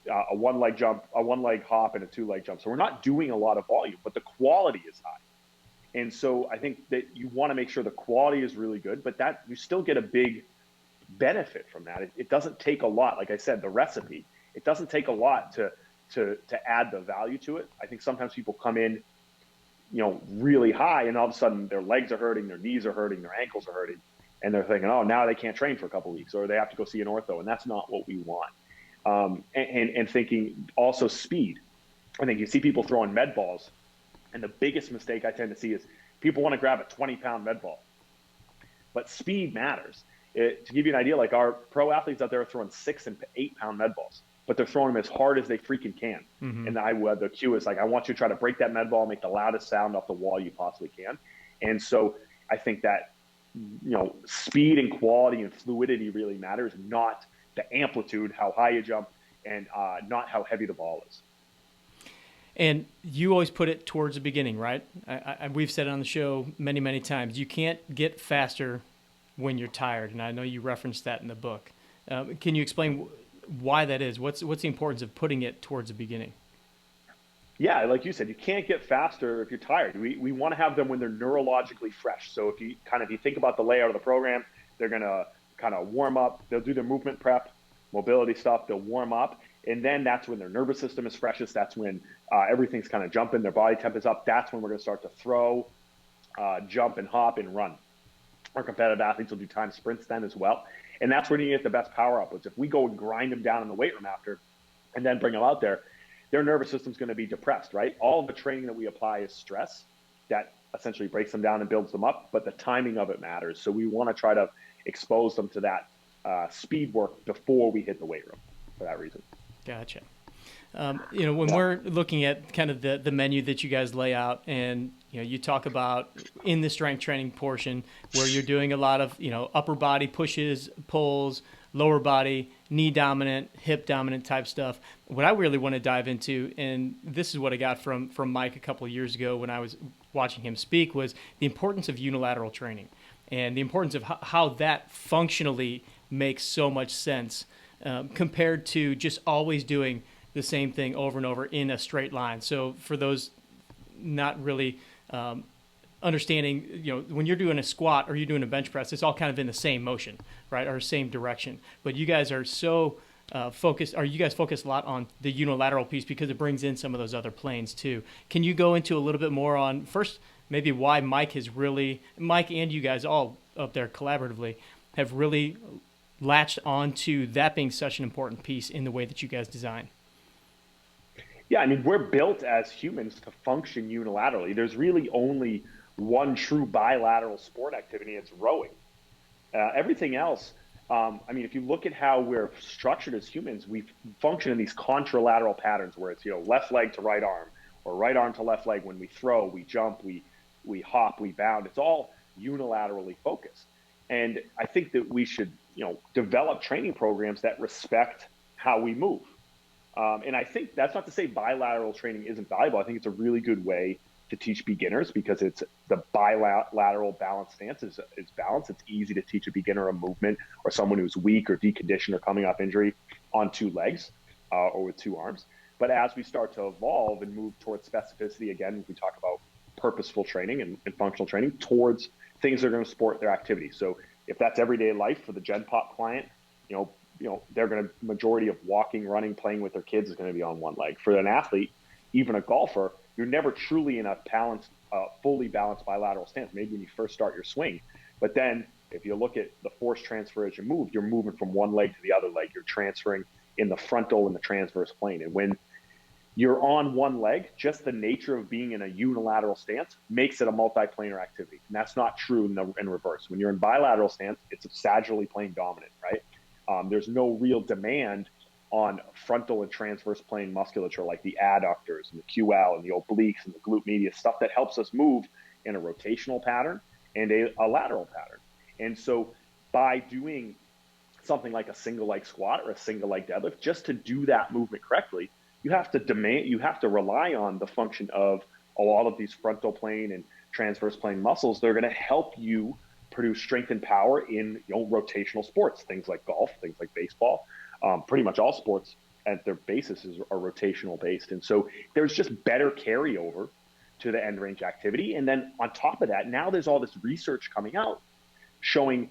a 1 leg jump, a 1 leg hop, and a 2 leg jump. So we're not doing a lot of volume, but the quality is high. And so I think that you want to make sure the quality is really good, but that you still get a big benefit from that. It doesn't take a lot. Like I said, the recipe, it doesn't take a lot to add the value to it. I think sometimes people come in, really high, and all of a sudden their legs are hurting, their knees are hurting, their ankles are hurting, and they're thinking, oh, now they can't train for a couple of weeks, or they have to go see an ortho, and that's not what we want. And thinking also speed. I think you see people throwing med balls, and the biggest mistake I tend to see is people want to grab a 20-pound med ball, but speed matters. To give you an idea, like our pro athletes out there are throwing 6 and 8 pound med balls, but they're throwing them as hard as they freaking can. Mm-hmm. And the cue is like, I want you to try to break that med ball, make the loudest sound off the wall you possibly can. And so I think that, speed and quality and fluidity really matters, not the amplitude, how high you jump, and not how heavy the ball is. And you always put it towards the beginning, right? We've said it on the show many, many times. You can't get faster when you're tired, and I know you referenced that in the book. Can you explain why that is? What's the importance of putting it towards the beginning? Yeah, like you said, you can't get faster if you're tired. We want to have them when they're neurologically fresh. So if you think about the layout of the program, they're going to kind of warm up. They'll do their movement prep, mobility stuff. They'll warm up. And then that's when their nervous system is freshest. That's when everything's kind of jumping. Their body temp is up. That's when we're going to start to throw, jump, and hop and run. Our competitive athletes will do time sprints then as well. And that's when you get the best power outputs. If we go and grind them down in the weight room after and then bring them out there, their nervous system's going to be depressed, right? All of the training that we apply is stress that essentially breaks them down and builds them up, but the timing of it matters. So we want to try to expose them to that speed work before we hit the weight room for that reason. Gotcha. When we're looking at kind of the menu that you guys lay out, and you talk about in the strength training portion where you're doing a lot of upper body pushes, pulls, lower body, knee dominant, hip dominant type stuff. What I really want to dive into, and this is what I got from Mike a couple of years ago when I was watching him speak, was the importance of unilateral training and the importance of how that functionally makes so much sense compared to just always doing the same thing over and over in a straight line. So for those not really understanding, when you're doing a squat or you're doing a bench press, it's all kind of in the same motion, right, or same direction. But you guys are so focused, or you guys focus a lot on the unilateral piece because it brings in some of those other planes too. Can you go into a little bit more on, first, maybe why Mike and you guys all up there collaboratively have really latched on to that being such an important piece in the way that you guys design? Yeah, I mean, we're built as humans to function unilaterally. There's really only one true bilateral sport activity, it's rowing. Everything else, if you look at how we're structured as humans, we function in these contralateral patterns where it's, left leg to right arm or right arm to left leg. When we throw, we jump, we hop, we bound. It's all unilaterally focused. And I think that we should, develop training programs that respect how we move. And I think that's not to say bilateral training isn't valuable. I think it's a really good way to teach beginners because it's the bilateral balance stance is balanced. It's easy to teach a beginner a movement or someone who's weak or deconditioned or coming off injury on 2 legs or with 2 arms. But as we start to evolve and move towards specificity, again, we talk about purposeful training and functional training towards things that are going to support their activity. So if that's everyday life for the Gen Pop client, they're going to, majority of walking, running, playing with their kids is going to be on one leg. For an athlete, even a golfer, you're never truly in a fully balanced bilateral stance. Maybe when you first start your swing, but then if you look at the force transfer as you move, you're moving from one leg to the other leg. You're transferring in the frontal and the transverse plane. And when you're on one leg, just the nature of being in a unilateral stance makes it a multiplanar activity. And that's not true in reverse. When you're in bilateral stance, it's a sagittally plane dominant, right? There's no real demand on frontal and transverse plane musculature like the adductors and the QL and the obliques and the glute medius, stuff that helps us move in a rotational pattern and a lateral pattern. And so by doing something like a single leg squat or a single leg deadlift, just to do that movement correctly, you have to rely on the function of a lot of these frontal plane and transverse plane muscles. They're going to help you produce strength and power in rotational sports, things like golf, things like baseball. Pretty much all sports at their basis are rotational based. And so there's just better carryover to the end range activity. And then on top of that, now there's all this research coming out showing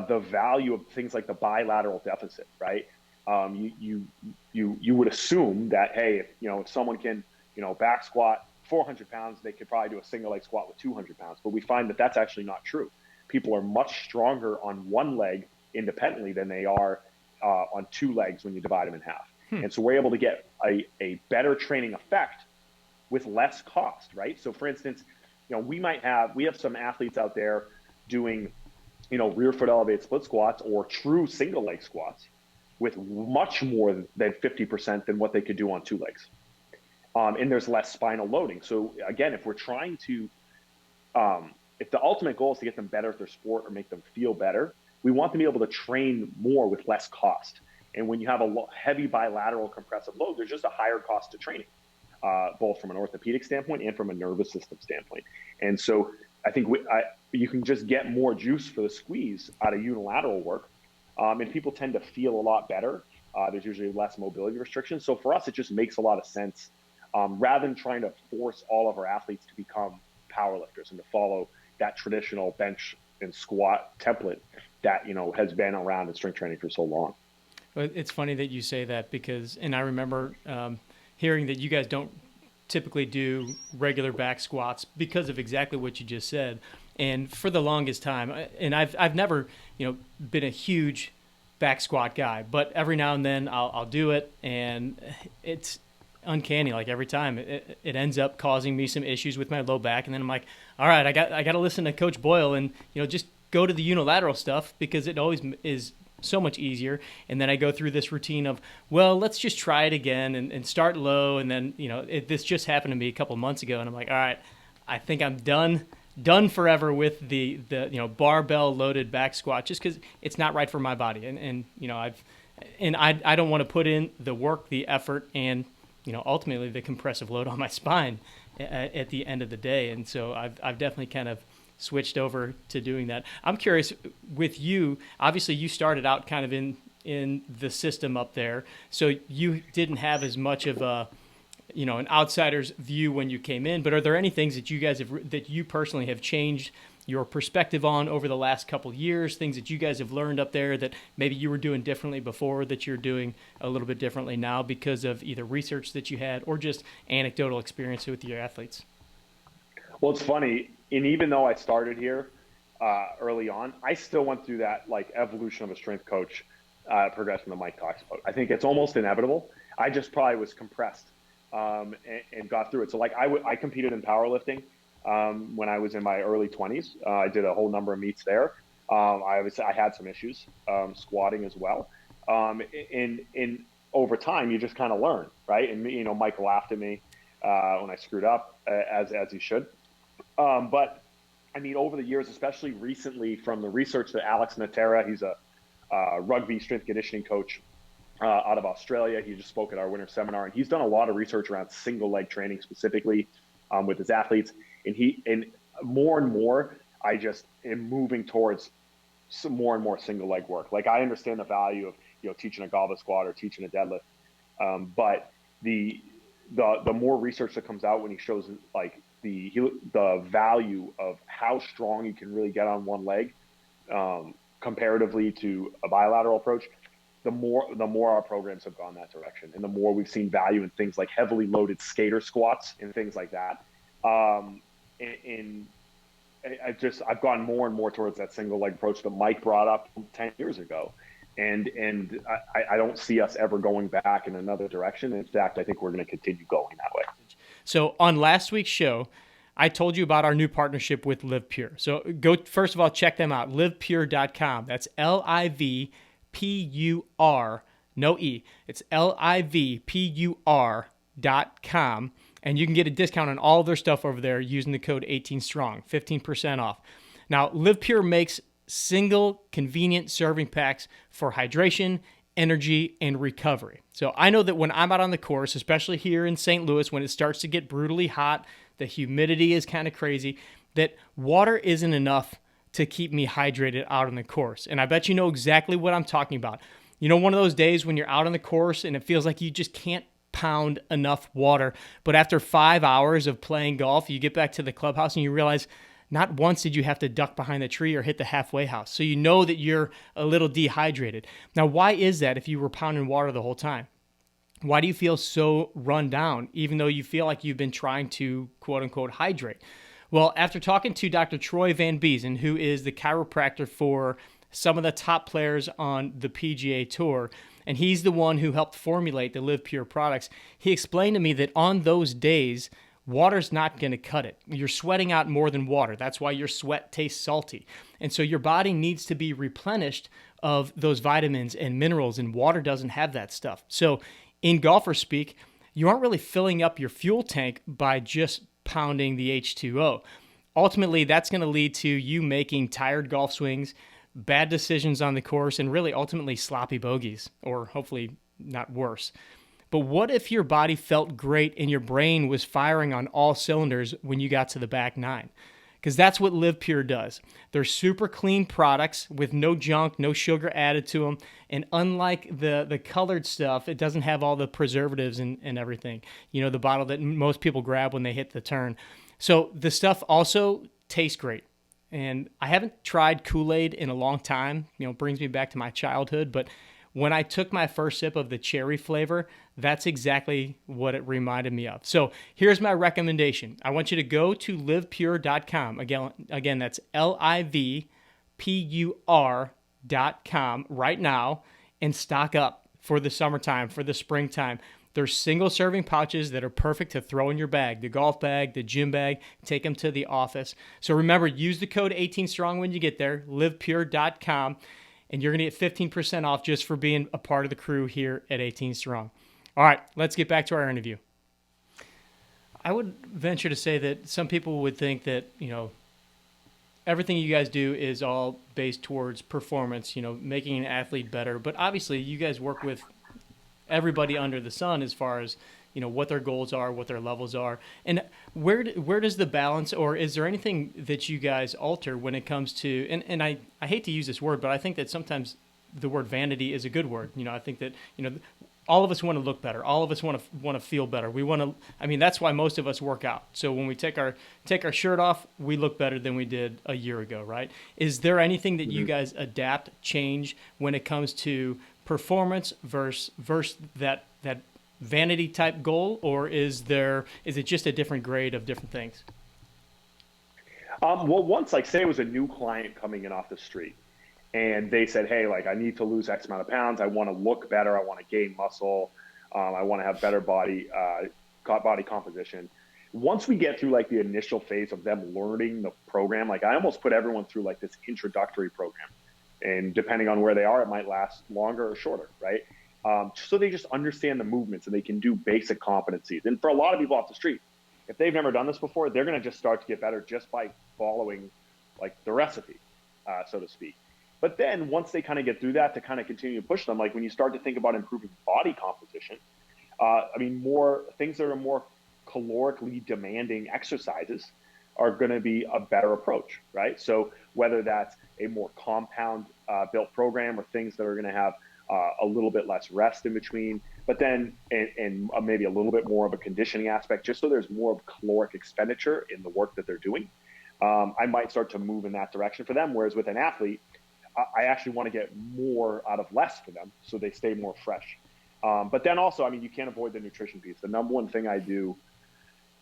the value of things like the bilateral deficit, right? You would assume that, hey, if someone can, back squat 400 pounds, they could probably do a single leg squat with 200 pounds. But we find that that's actually not true. People are much stronger on one leg independently than they are on two legs when you divide them in half. And so we're able to get a better training effect with less cost, right? So for instance, we have some athletes out there doing, rear foot elevated split squats or true single leg squats with much more than 50% than what they could do on two legs. And there's less spinal loading. So again, if we're trying to, if the ultimate goal is to get them better at their sport or make them feel better, we want them to be able to train more with less cost. And when you have a heavy bilateral compressive load, there's just a higher cost to training, both from an orthopedic standpoint and from a nervous system standpoint. And so I think you can just get more juice for the squeeze out of unilateral work. And people tend to feel a lot better. There's usually less mobility restrictions. So for us, it just makes a lot of sense rather than trying to force all of our athletes to become powerlifters and to follow that traditional bench and squat template that, has been around in strength training for so long. It's funny that you say that and I remember hearing that you guys don't typically do regular back squats because of exactly what you just said. And for the longest time, and I've never, been a huge back squat guy, but every now and then I'll do it, and it's uncanny. Like every time it ends up causing me some issues with my low back. And then I'm like, all right, I got to listen to Coach Boyle and, just go to the unilateral stuff because it always is so much easier. And then I go through this routine of, well, let's just try it again and start low. And then, this just happened to me a couple months ago. And I'm like, all right, I think I'm done forever with the barbell loaded back squat just because it's not right for my body. And I don't want to put in the work, the effort, and, ultimately the compressive load on my spine at the end of the day. And so I've definitely kind of switched over to doing that. I'm curious with you, obviously you started out kind of in the system up there, so you didn't have as much of a, an outsider's view when you came in, but are there any things that that you personally have changed your perspective on over the last couple years, things that you guys have learned up there that maybe you were doing differently before that you're doing a little bit differently now because of either research that you had or just anecdotal experience with your athletes? Well, it's funny. And even though I started here early on, I still went through that evolution of a strength coach progression that Mike talks about. I think it's almost inevitable. I just probably was compressed and got through it. So I competed in powerlifting when I was in my early 20s. I did a whole number of meets there. I had some issues squatting as well. And over time, you just kind of learn, right? And Mike laughed at me when I screwed up, as he should. But over the years, especially recently from the research that Alex Natera, he's a rugby strength conditioning coach out of Australia. He just spoke at our winter seminar, and he's done a lot of research around single leg training specifically with his athletes. And more and more, I just am moving towards some more and more single leg work. I understand the value of, teaching a goblet squat or teaching a deadlift. But the the more research that comes out when he shows like the value of how strong you can really get on one leg, comparatively to a bilateral approach, the more our programs have gone that direction, and the more we've seen value in things like heavily loaded skater squats and things like that. And I've gone more and more towards that single leg approach that Mike brought up 10 years ago. And I don't see us ever going back in another direction. In fact, I think we're going to continue going that way. So on last week's show, I told you about our new partnership with Live Pure. So go, first of all, check them out, livepure.com. That's LIVPUR, no E. It's LIVPUR.com. And you can get a discount on all of their stuff over there using the code 18STRONG, 15% off. Now, Live Pure makes single convenient serving packs for hydration, energy, and recovery. So I know that when I'm out on the course, especially here in St. Louis, when it starts to get brutally hot, the humidity is kind of crazy, that water isn't enough to keep me hydrated out on the course. And I bet you know exactly what I'm talking about. You know, one of those days when you're out on the course and it feels like you just can't pound enough water, but after 5 hours of playing golf, you get back to the clubhouse and you realize not once did you have to duck behind the tree or hit the halfway house. So you know that you're a little dehydrated. Now, why is that if you were pounding water the whole time? Why do you feel so run down, even though you feel like you've been trying to, quote unquote, hydrate? Well, after talking to Dr. Troy Van Biesen, who is the chiropractor for some of the top players on the PGA Tour, and he's the one who helped formulate the Live Pure products, he explained to me that on those days, water's not going to cut it. You're sweating out more than water. That's why your sweat tastes salty. And so your body needs to be replenished of those vitamins and minerals, and water doesn't have that stuff. So in golfer speak, you aren't really filling up your fuel tank by just pounding the H2O. Ultimately, that's going to lead to you making tired golf swings, bad decisions on the course, and really ultimately sloppy bogeys, or hopefully not worse. But what if your body felt great and your brain was firing on all cylinders when you got to the back nine? Because that's what Live Pure does. They're super clean products with no junk, no sugar added to them. And unlike the colored stuff, it doesn't have all the preservatives and everything. You know, the bottle that most people grab when they hit the turn. So the stuff also tastes great. And I haven't tried Kool-Aid in a long time. You know, it brings me back to my childhood. But when I took my first sip of the cherry flavor, that's exactly what it reminded me of. So here's my recommendation. I want you to go to livepure.com. Again, that's LIVPUR.com right now and stock up for the summertime, for the springtime. There's single serving pouches that are perfect to throw in your bag, the golf bag, the gym bag, take them to the office. So remember, use the code 18STRONG when you get there, livepure.com. And you're going to get 15% off just for being a part of the crew here at 18 Strong. All right, let's get back to our interview. I would venture to say that some people would think that, you know, everything you guys do is all based towards performance, you know, making an athlete better. But obviously, you guys work with everybody under the sun as far as, you know, what their goals are, what their levels are. And where does the balance, or is there anything that you guys alter when it comes to, and I hate to use this word, but I think that sometimes the word vanity is a good word. You know, I think that, you know, all of us want to look better. All of us want to feel better. We want to, I mean, that's why most of us work out. So when we take our shirt off, we look better than we did a year ago, right? Is there anything that you guys adapt, change when it comes to performance versus that vanity type goal, or is it just a different grade of different things? Well, once, like, say it was a new client coming in off the street and they said, hey, like, I need to lose X amount of pounds. I want to look better. I want to gain muscle. I want to have better body composition. Once we get through like the initial phase of them learning the program, like I almost put everyone through like this introductory program, and depending on where they are, it might last longer or shorter, right? So they just understand the movements and they can do basic competencies. And for a lot of people off the street, if they've never done this before, they're going to just start to get better just by following like the recipe, so to speak. But then once they kind of get through that, to kind of continue to push them, like when you start to think about improving body composition, I mean, more things that are more calorically demanding exercises are going to be a better approach, right? So whether that's a more compound built program or things that are going to have a little bit less rest in between, but then and maybe a little bit more of a conditioning aspect, just so there's more of caloric expenditure in the work that they're doing. I might start to move in that direction for them. Whereas with an athlete, I actually want to get more out of less for them so they stay more fresh. But then also, I mean, you can't avoid the nutrition piece. The number one thing I do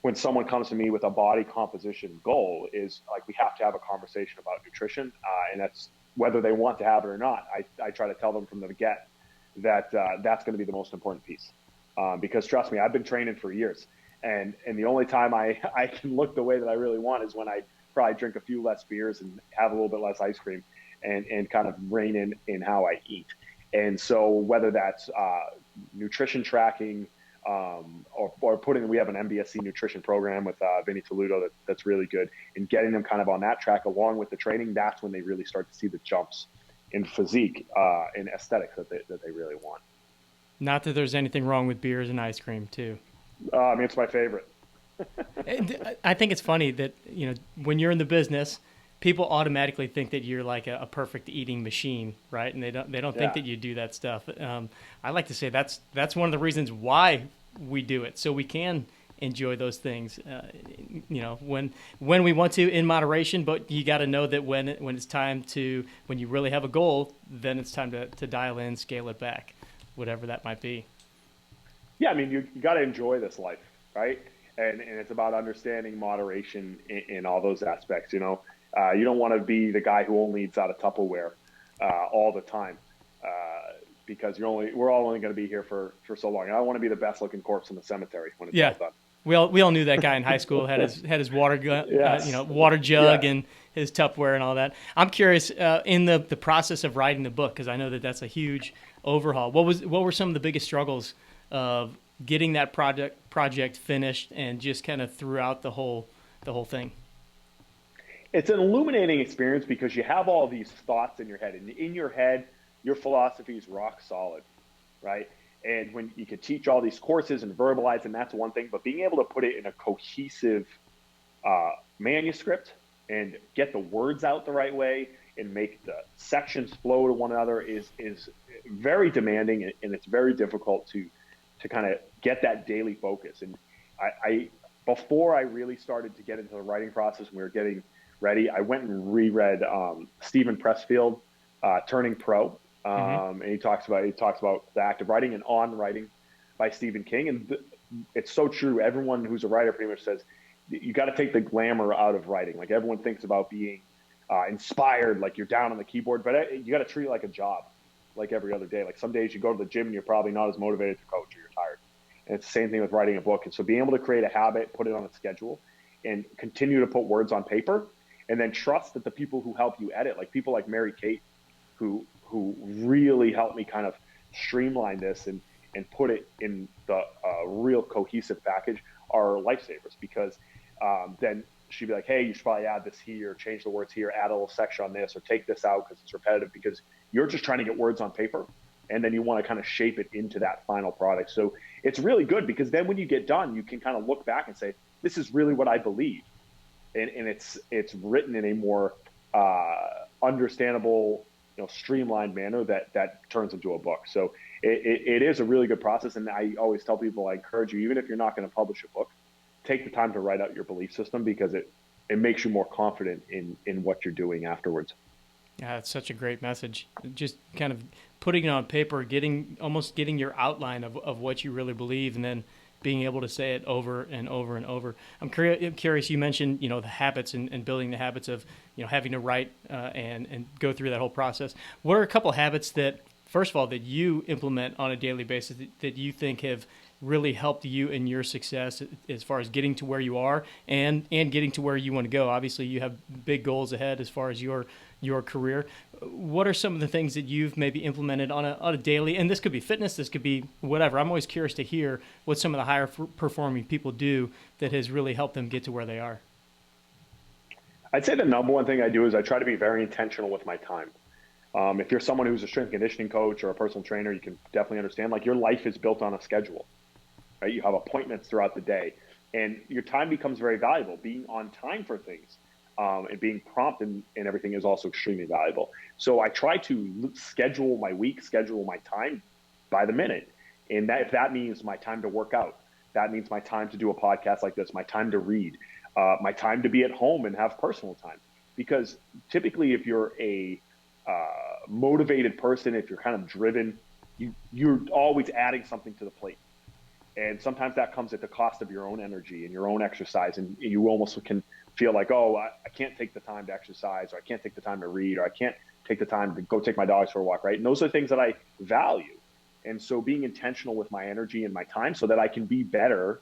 when someone comes to me with a body composition goal is like, we have to have a conversation about nutrition. And that's whether they want to have it or not. I try to tell them from the get that that's going to be the most important piece. Because trust me, I've been training for years. And the only time I can look the way that I really want is when I probably drink a few less beers and have a little bit less ice cream and kind of rein in how I eat. And so whether that's nutrition tracking or we have an MBSC nutrition program with Vanity that's really good, and getting them kind of on that track along with the training, that's when they really start to see the jumps in physique and aesthetics that they really want. Not that there's anything wrong with beers and ice cream too. I mean, it's my favorite. I think it's funny that, when you're in the business, people automatically think that you're like a perfect eating machine, right? And they don't think that you do that stuff. I like to say that's one of the reasons why we do it, so we can enjoy those things, when we want to, in moderation. But you got to know that when it's time to, when you really have a goal, then it's time to dial in, scale it back, whatever that might be. Yeah, I mean, you got to enjoy this life, right? And it's about understanding moderation in all those aspects. You don't want to be the guy who only eats out of Tupperware all the time, because we're all only going to be here for so long. And I don't want to be the best looking corpse in the cemetery when it's all done. We all knew that guy in high school, had his water yes. Water jug and his Tupperware and all that. I'm curious, in the process of writing the book, because I know that's a huge overhaul. What were some of the biggest struggles of getting that project finished and just kind of throughout the whole thing? It's an illuminating experience because you have all these thoughts in your head, and in your head, your philosophy is rock solid, right? And when you could teach all these courses and verbalize, and that's one thing, but being able to put it in a cohesive manuscript and get the words out the right way and make the sections flow to one another is very demanding, and it's very difficult to kind of get that daily focus. And I before I really started to get into the writing process and we were getting ready, I went and reread Stephen Pressfield, Turning Pro. And he talks about the act of writing and on writing by Stephen King. And it's so true. Everyone who's a writer pretty much says you got to take the glamour out of writing. Like, everyone thinks about being inspired, like you're down on the keyboard, but you got to treat it like a job, like every other day. Like, some days you go to the gym and you're probably not as motivated to coach, or you're tired. And it's the same thing with writing a book. And so being able to create a habit, put it on a schedule, and continue to put words on paper, and then trust that the people who help you edit, like people like Mary Kate, who really helped me kind of streamline this and put it in the real cohesive package, are lifesavers. Because then she'd be like, hey, you should probably add this here, change the words here, add a little section on this, or take this out because it's repetitive, because you're just trying to get words on paper, and then you want to kind of shape it into that final product. So it's really good, because then when you get done, you can kind of look back and say, this is really what I believe. And it's written in a more understandable, streamlined manner that turns into a book. So it is a really good process. And I always tell people, I encourage you, even if you're not going to publish a book, take the time to write out your belief system, because it makes you more confident in what you're doing afterwards. Yeah, it's such a great message. Just kind of putting it on paper, getting your outline of what you really believe, and then being able to say it over and over and over. I'm curious, you mentioned, the habits and building the habits of, having to write and go through that whole process. What are a couple habits that, first of all, that you implement on a daily basis that you think have really helped you in your success as far as getting to where you are and getting to where you want to go? Obviously, you have big goals ahead as far as your career. What are some of the things that you've maybe implemented on a daily, and this could be fitness, this could be whatever. I'm always curious to hear what some of the higher performing people do that has really helped them get to where they are. I'd say the number one thing I do is I try to be very intentional with my time. If you're someone who's a strength and conditioning coach or a personal trainer, you can definitely understand, like, your life is built on a schedule, right? You have appointments throughout the day, and your time becomes very valuable. Being on time for things and being prompt and everything is also extremely valuable. So I try to schedule my week, schedule my time by the minute. And that if that means my time to work out, that means my time to do a podcast like this, my time to read, my time to be at home and have personal time. Because typically if you're a motivated person, if you're kind of driven, you're always adding something to the plate. And sometimes that comes at the cost of your own energy and your own exercise. And you almost can feel like, oh, I can't take the time to exercise, or I can't take the time to read, or I can't take the time to go take my dogs for a walk, right? And those are things that I value. And so being intentional with my energy and my time so that I can be better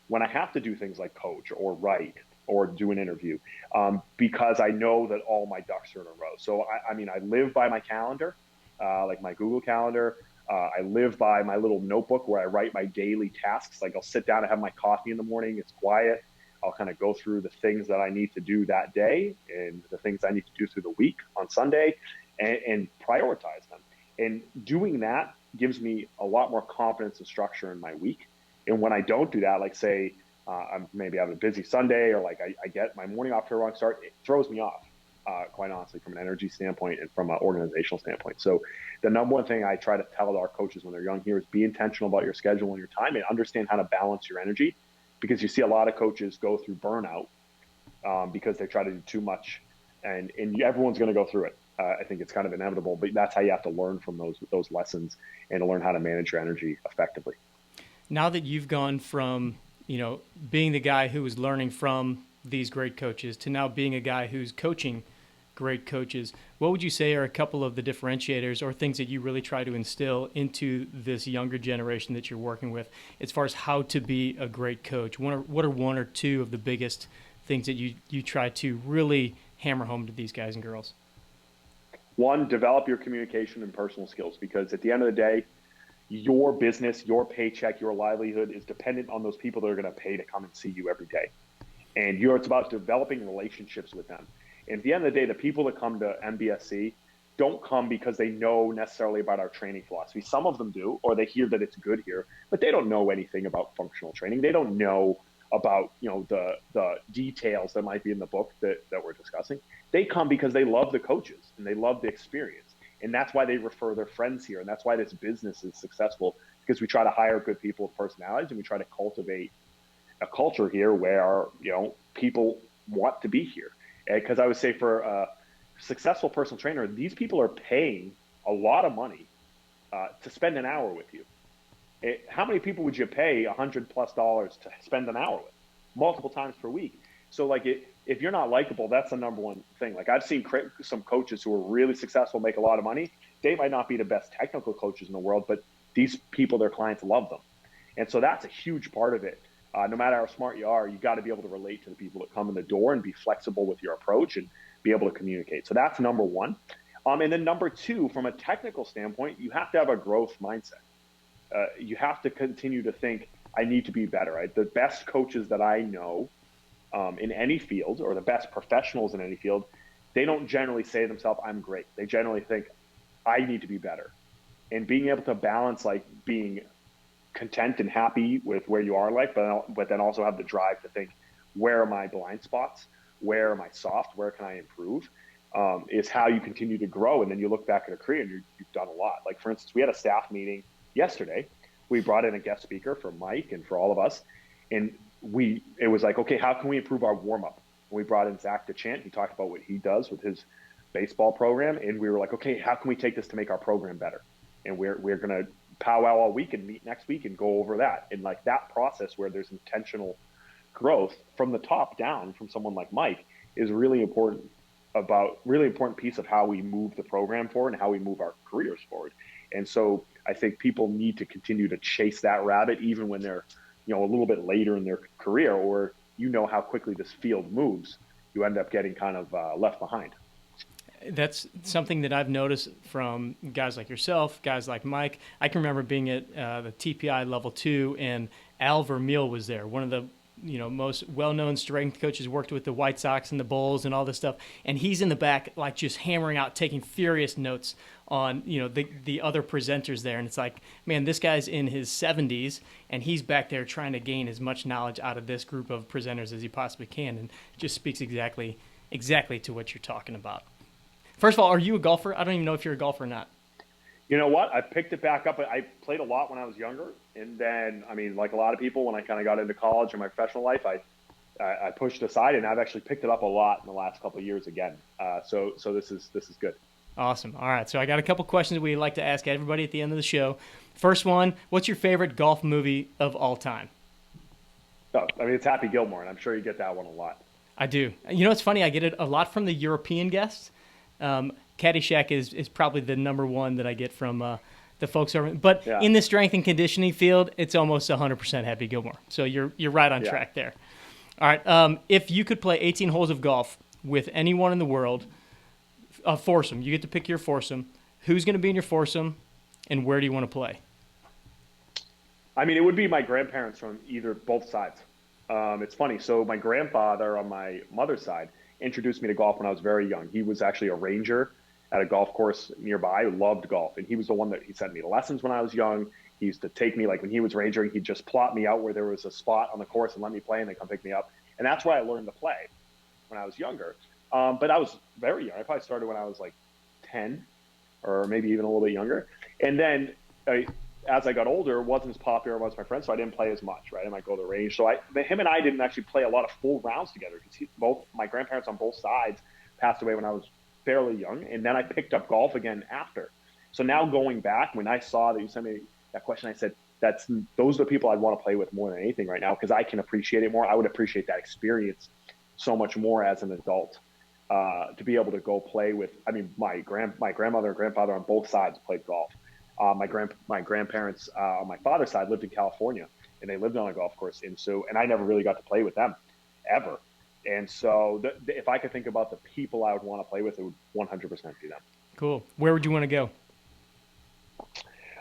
when I have to do things like coach or write or do an interview, because I know that all my ducks are in a row. So, I live by my calendar, like my Google Calendar. I live by my little notebook where I write my daily tasks. Like I'll sit down and have my coffee in the morning. It's quiet. I'll kind of go through the things that I need to do that day and the things I need to do through the week on Sunday and prioritize them. And doing that gives me a lot more confidence and structure in my week. And when I don't do that, like say, I'm maybe having a busy Sunday, or like I get my morning off to a wrong start, it throws me off, quite honestly, from an energy standpoint and from an organizational standpoint. So the number one thing I try to tell our coaches when they're young here is be intentional about your schedule and your time, and understand how to balance your energy, because you see a lot of coaches go through burnout because they try to do too much, and everyone's going to go through it. I think it's kind of inevitable, but that's how you have to learn from those lessons and to learn how to manage your energy effectively. Now that you've gone from, being the guy who was learning from these great coaches to now being a guy who's coaching great coaches, what would you say are a couple of the differentiators or things that you really try to instill into this younger generation that you're working with as far as how to be a great coach? What are one or two of the biggest things that you try to really hammer home to these guys and girls? One, develop your communication and personal skills, because at the end of the day, your business, your paycheck, your livelihood is dependent on those people that are going to pay to come and see you every day. And it's about developing relationships with them. And at the end of the day, the people that come to MBSC don't come because they know necessarily about our training philosophy. Some of them do, or they hear that it's good here, but they don't know anything about functional training. They don't know about the details that might be in the book that we're discussing. They come because they love the coaches and they love the experience. And that's why they refer their friends here. And that's why this business is successful, because we try to hire good people with personalities, and we try to cultivate a culture here where, people want to be here. Because I would say for a successful personal trainer, these people are paying a lot of money to spend an hour with you. How many people would you pay $100+ to spend an hour with? Multiple times per week. So if you're not likable, that's the number one thing. Like I've seen some coaches who are really successful, make a lot of money. They might not be the best technical coaches in the world, but these people, their clients love them. And so that's a huge part of it. No matter how smart you are, you got to be able to relate to the people that come in the door and be flexible with your approach and be able to communicate. So that's number one. And then number two, from a technical standpoint, you have to have a growth mindset. You have to continue to think, I need to be better. Right? The best coaches that I know in any field, or the best professionals in any field, they don't generally say to themselves, I'm great. They generally think, I need to be better. And being able to balance being content and happy with where you are in life, but then also have the drive to think, where are my blind spots? Where am I soft? Where can I improve? Is how you continue to grow. And then you look back at a career and you've done a lot. Like for instance, we had a staff meeting yesterday. We brought in a guest speaker for Mike and for all of us. And it was like, okay, how can we improve our warm up? And we brought in Zach DeChant. He talked about what he does with his baseball program. And we were like, okay, how can we take this to make our program better? And we're going to powwow all week and meet next week and go over that. And that process where there's intentional growth from the top down from someone like Mike is really important piece of how we move the program forward and how we move our careers forward. And so I think people need to continue to chase that rabbit, even when they're, a little bit later in their career, or how quickly this field moves, you end up getting kind of left behind. That's something that I've noticed from guys like yourself, guys like Mike. I can remember being at the TPI level 2, and Al Vermeil was there, one of the most well-known strength coaches, worked with the White Sox and the Bulls and all this stuff. And he's in the back, just hammering out, taking furious notes on, the other presenters there. And it's like, man, this guy's in his 70s and he's back there trying to gain as much knowledge out of this group of presenters as he possibly can. And it just speaks exactly exactly to what you're talking about. First of all, are you a golfer? I don't even know if you're a golfer or not. You know what? I picked it back up. I played a lot when I was younger, and then, I mean, like a lot of people, when I kind of got into college and my professional life, I pushed aside, and I've actually picked it up a lot in the last couple of years again. So this is good. Awesome. All right, so I got a couple questions we like to ask everybody at the end of the show. First one, what's your favorite golf movie of all time? Oh, I mean, it's Happy Gilmore, and I'm sure you get that one a lot. I do. You know, it's funny. I get it a lot from the European guests. Caddyshack is probably the number one that I get from the folks over. But Yeah. in the strength and conditioning field, it's almost 100% Happy Gilmore. So you're right on track there. All right. If you could play 18 holes of golf with anyone in the world, a foursome, you get to pick your foursome. Who's going to be in your foursome, and where do you want to play? I mean, it would be my grandparents from both sides. It's funny. So my grandfather on my mother's side introduced me to golf when I was very young. He was actually a ranger at a golf course nearby who loved golf. And he was the one that he sent me to lessons when I was young. He used to take me, like when he was rangering, he'd just plot me out where there was a spot on the course and let me play and then come pick me up. And that's where I learned to play when I was younger. But I was very young. I probably started when I was like 10 or maybe even a little bit younger. And then as I got older, it wasn't as popular amongst my friends, so I didn't play as much, right? I might go to the range. So him and I didn't actually play a lot of full rounds together because my grandparents on both sides passed away when I was fairly young, and then I picked up golf again after. So now going back, when I saw that you sent me that question, I said, those are the people I'd want to play with more than anything right now because I can appreciate it more. I would appreciate that experience so much more as an adult to be able to go play with. I mean, my grandmother and grandfather on both sides played golf. My grandparents on my father's side lived in California, and they lived on a golf course, and I never really got to play with them ever. And so if I could think about the people I would want to play with, it would 100% be them. Cool. Where would you want to go?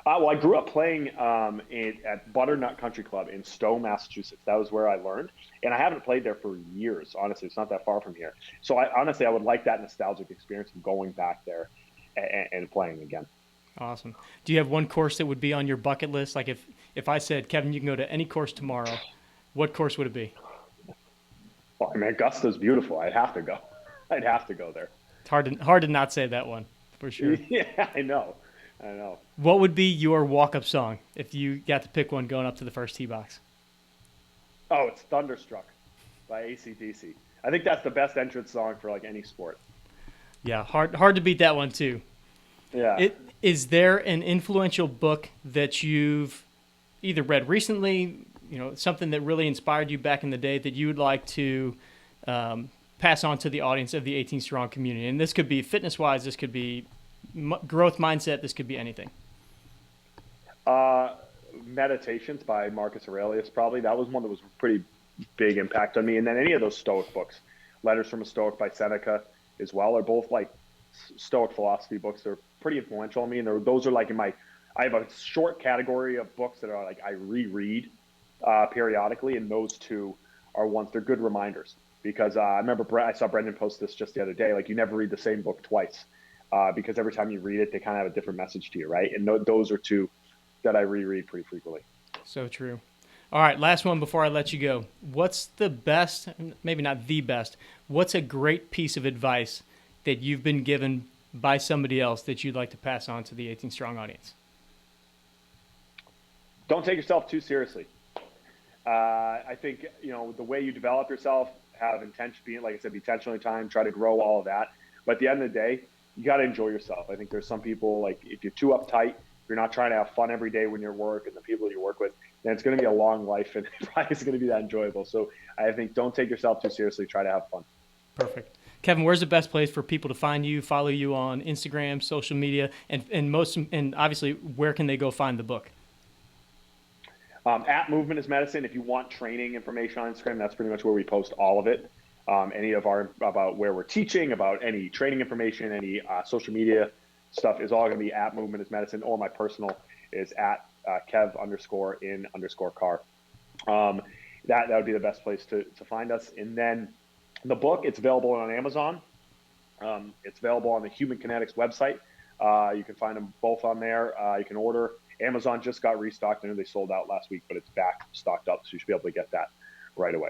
Well, I grew up playing at Butternut Country Club in Stowe, Massachusetts. That was where I learned, and I haven't played there for years. Honestly, it's not that far from here. So I would like that nostalgic experience of going back there and playing again. Awesome. Do you have one course that would be on your bucket list? Like if I said, Kevin, you can go to any course tomorrow, what course would it be? Well, I mean, Augusta's beautiful. I'd have to go there. It's hard to not say that one, for sure. Yeah, I know. What would be your walk-up song if you got to pick one going up to the first tee box? Oh, it's Thunderstruck by AC/DC. I think that's the best entrance song for like any sport. Yeah, hard to beat that one too. Yeah. Is there an influential book that you've either read recently, something that really inspired you back in the day that you would like to pass on to the audience of the 18 Strong community? And this could be fitness-wise, this could be growth mindset, this could be anything. Meditations by Marcus Aurelius, probably. That was one that was a pretty big impact on me. And then any of those Stoic books, Letters from a Stoic by Seneca as well, are both like Stoic philosophy books. They're pretty influential on me. And those are like I have a short category of books that are like I reread periodically, and those two are ones. They're good reminders because I remember I saw Brendan post this just the other day. Like, you never read the same book twice because every time you read it, they kind of have a different message to you, right? And those are two that I reread pretty frequently. So true. All right, last one before I let you go. What's the best, maybe not the best, what's a great piece of advice that you've been given by somebody else that you'd like to pass on to the 18 Strong audience? Don't take yourself too seriously. I think, the way you develop yourself, have intention, like I said, be intentional in time, try to grow all of that. But at the end of the day, you got to enjoy yourself. I think there's some people, like, if you're too uptight, you're not trying to have fun every day when you're at work and the people you work with, then it's going to be a long life and it probably isn't going to be that enjoyable. So I think don't take yourself too seriously. Try to have fun. Perfect. Kevin, where's the best place for people to find you, follow you on Instagram, social media, and obviously, where can they go find the book? At Movement is Medicine. If you want training information on Instagram, that's pretty much where we post all of it. Any of about where we're teaching, about any training information, any social media stuff is all going to be at Movement is Medicine, or my personal is at Kev_in_Carr. That would be the best place to find us. And then the book, it's available on Amazon. It's available on the Human Kinetics website. You can find them both on there. You can order. Amazon just got restocked. I know they sold out last week, but it's back stocked up, so you should be able to get that right away.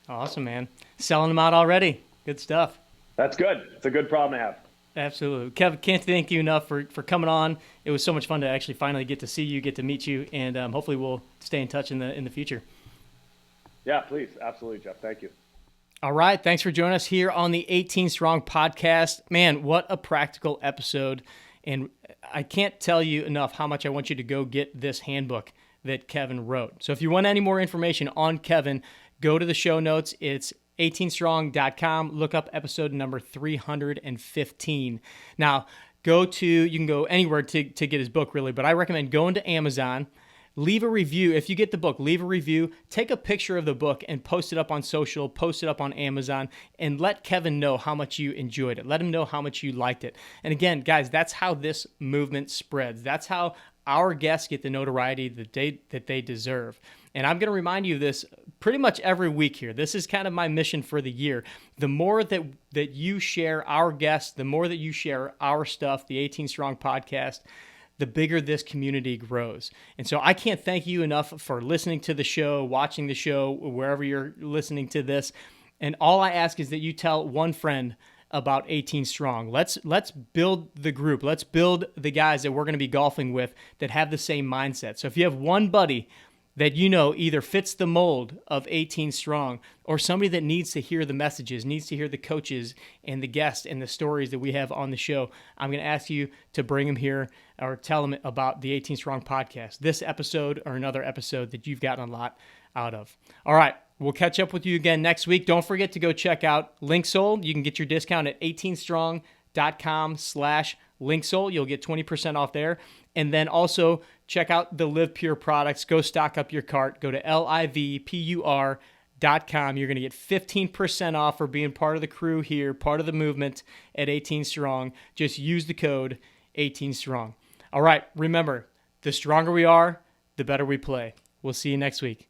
Awesome, man. Selling them out already. Good stuff. That's good. It's a good problem to have. Absolutely. Kev, can't thank you enough for coming on. It was so much fun to actually finally get to see you, get to meet you, and hopefully we'll stay in touch in the future. Yeah, please. Absolutely, Jeff. Thank you. All right. Thanks for joining us here on the 18 Strong podcast. Man, what a practical episode. And I can't tell you enough how much I want you to go get this handbook that Kevin wrote. So if you want any more information on Kevin, go to the show notes. It's 18strong.com. Look up episode number 315. Now, you can go anywhere to get his book, really, but I recommend going to Amazon. Leave a review. If you get the book, leave a review. Take a picture of the book and post it up on social, post it up on Amazon, and let Kevin know how much you enjoyed it. Let him know how much you liked it. And again, guys, that's how this movement spreads. That's how our guests get the notoriety that they deserve. And I'm going to remind you of this pretty much every week here. This is kind of my mission for the year. The more that you share our guests, the more that you share our stuff, the 18 Strong podcast, the bigger this community grows. And so I can't thank you enough for listening to the show, watching the show, wherever you're listening to this. And all I ask is that you tell one friend about 18 Strong. Let's build the group. Let's build the guys that we're going to be golfing with that have the same mindset. So if you have one buddy that you know either fits the mold of 18 Strong or somebody that needs to hear the messages, needs to hear the coaches and the guests and the stories that we have on the show, I'm going to ask you to bring them here or tell them about the 18 Strong podcast, this episode or another episode that you've gotten a lot out of. All right, we'll catch up with you again next week. Don't forget to go check out Linksoul. You can get your discount at 18strong.com/Linksoul. You'll get 20% off there. And then also check out the Live Pure products. Go stock up your cart. Go to livepur.com. You're going to get 15% off for being part of the crew here, part of the movement at 18 Strong. Just use the code 18 Strong. All right, remember, the stronger we are, the better we play. We'll see you next week.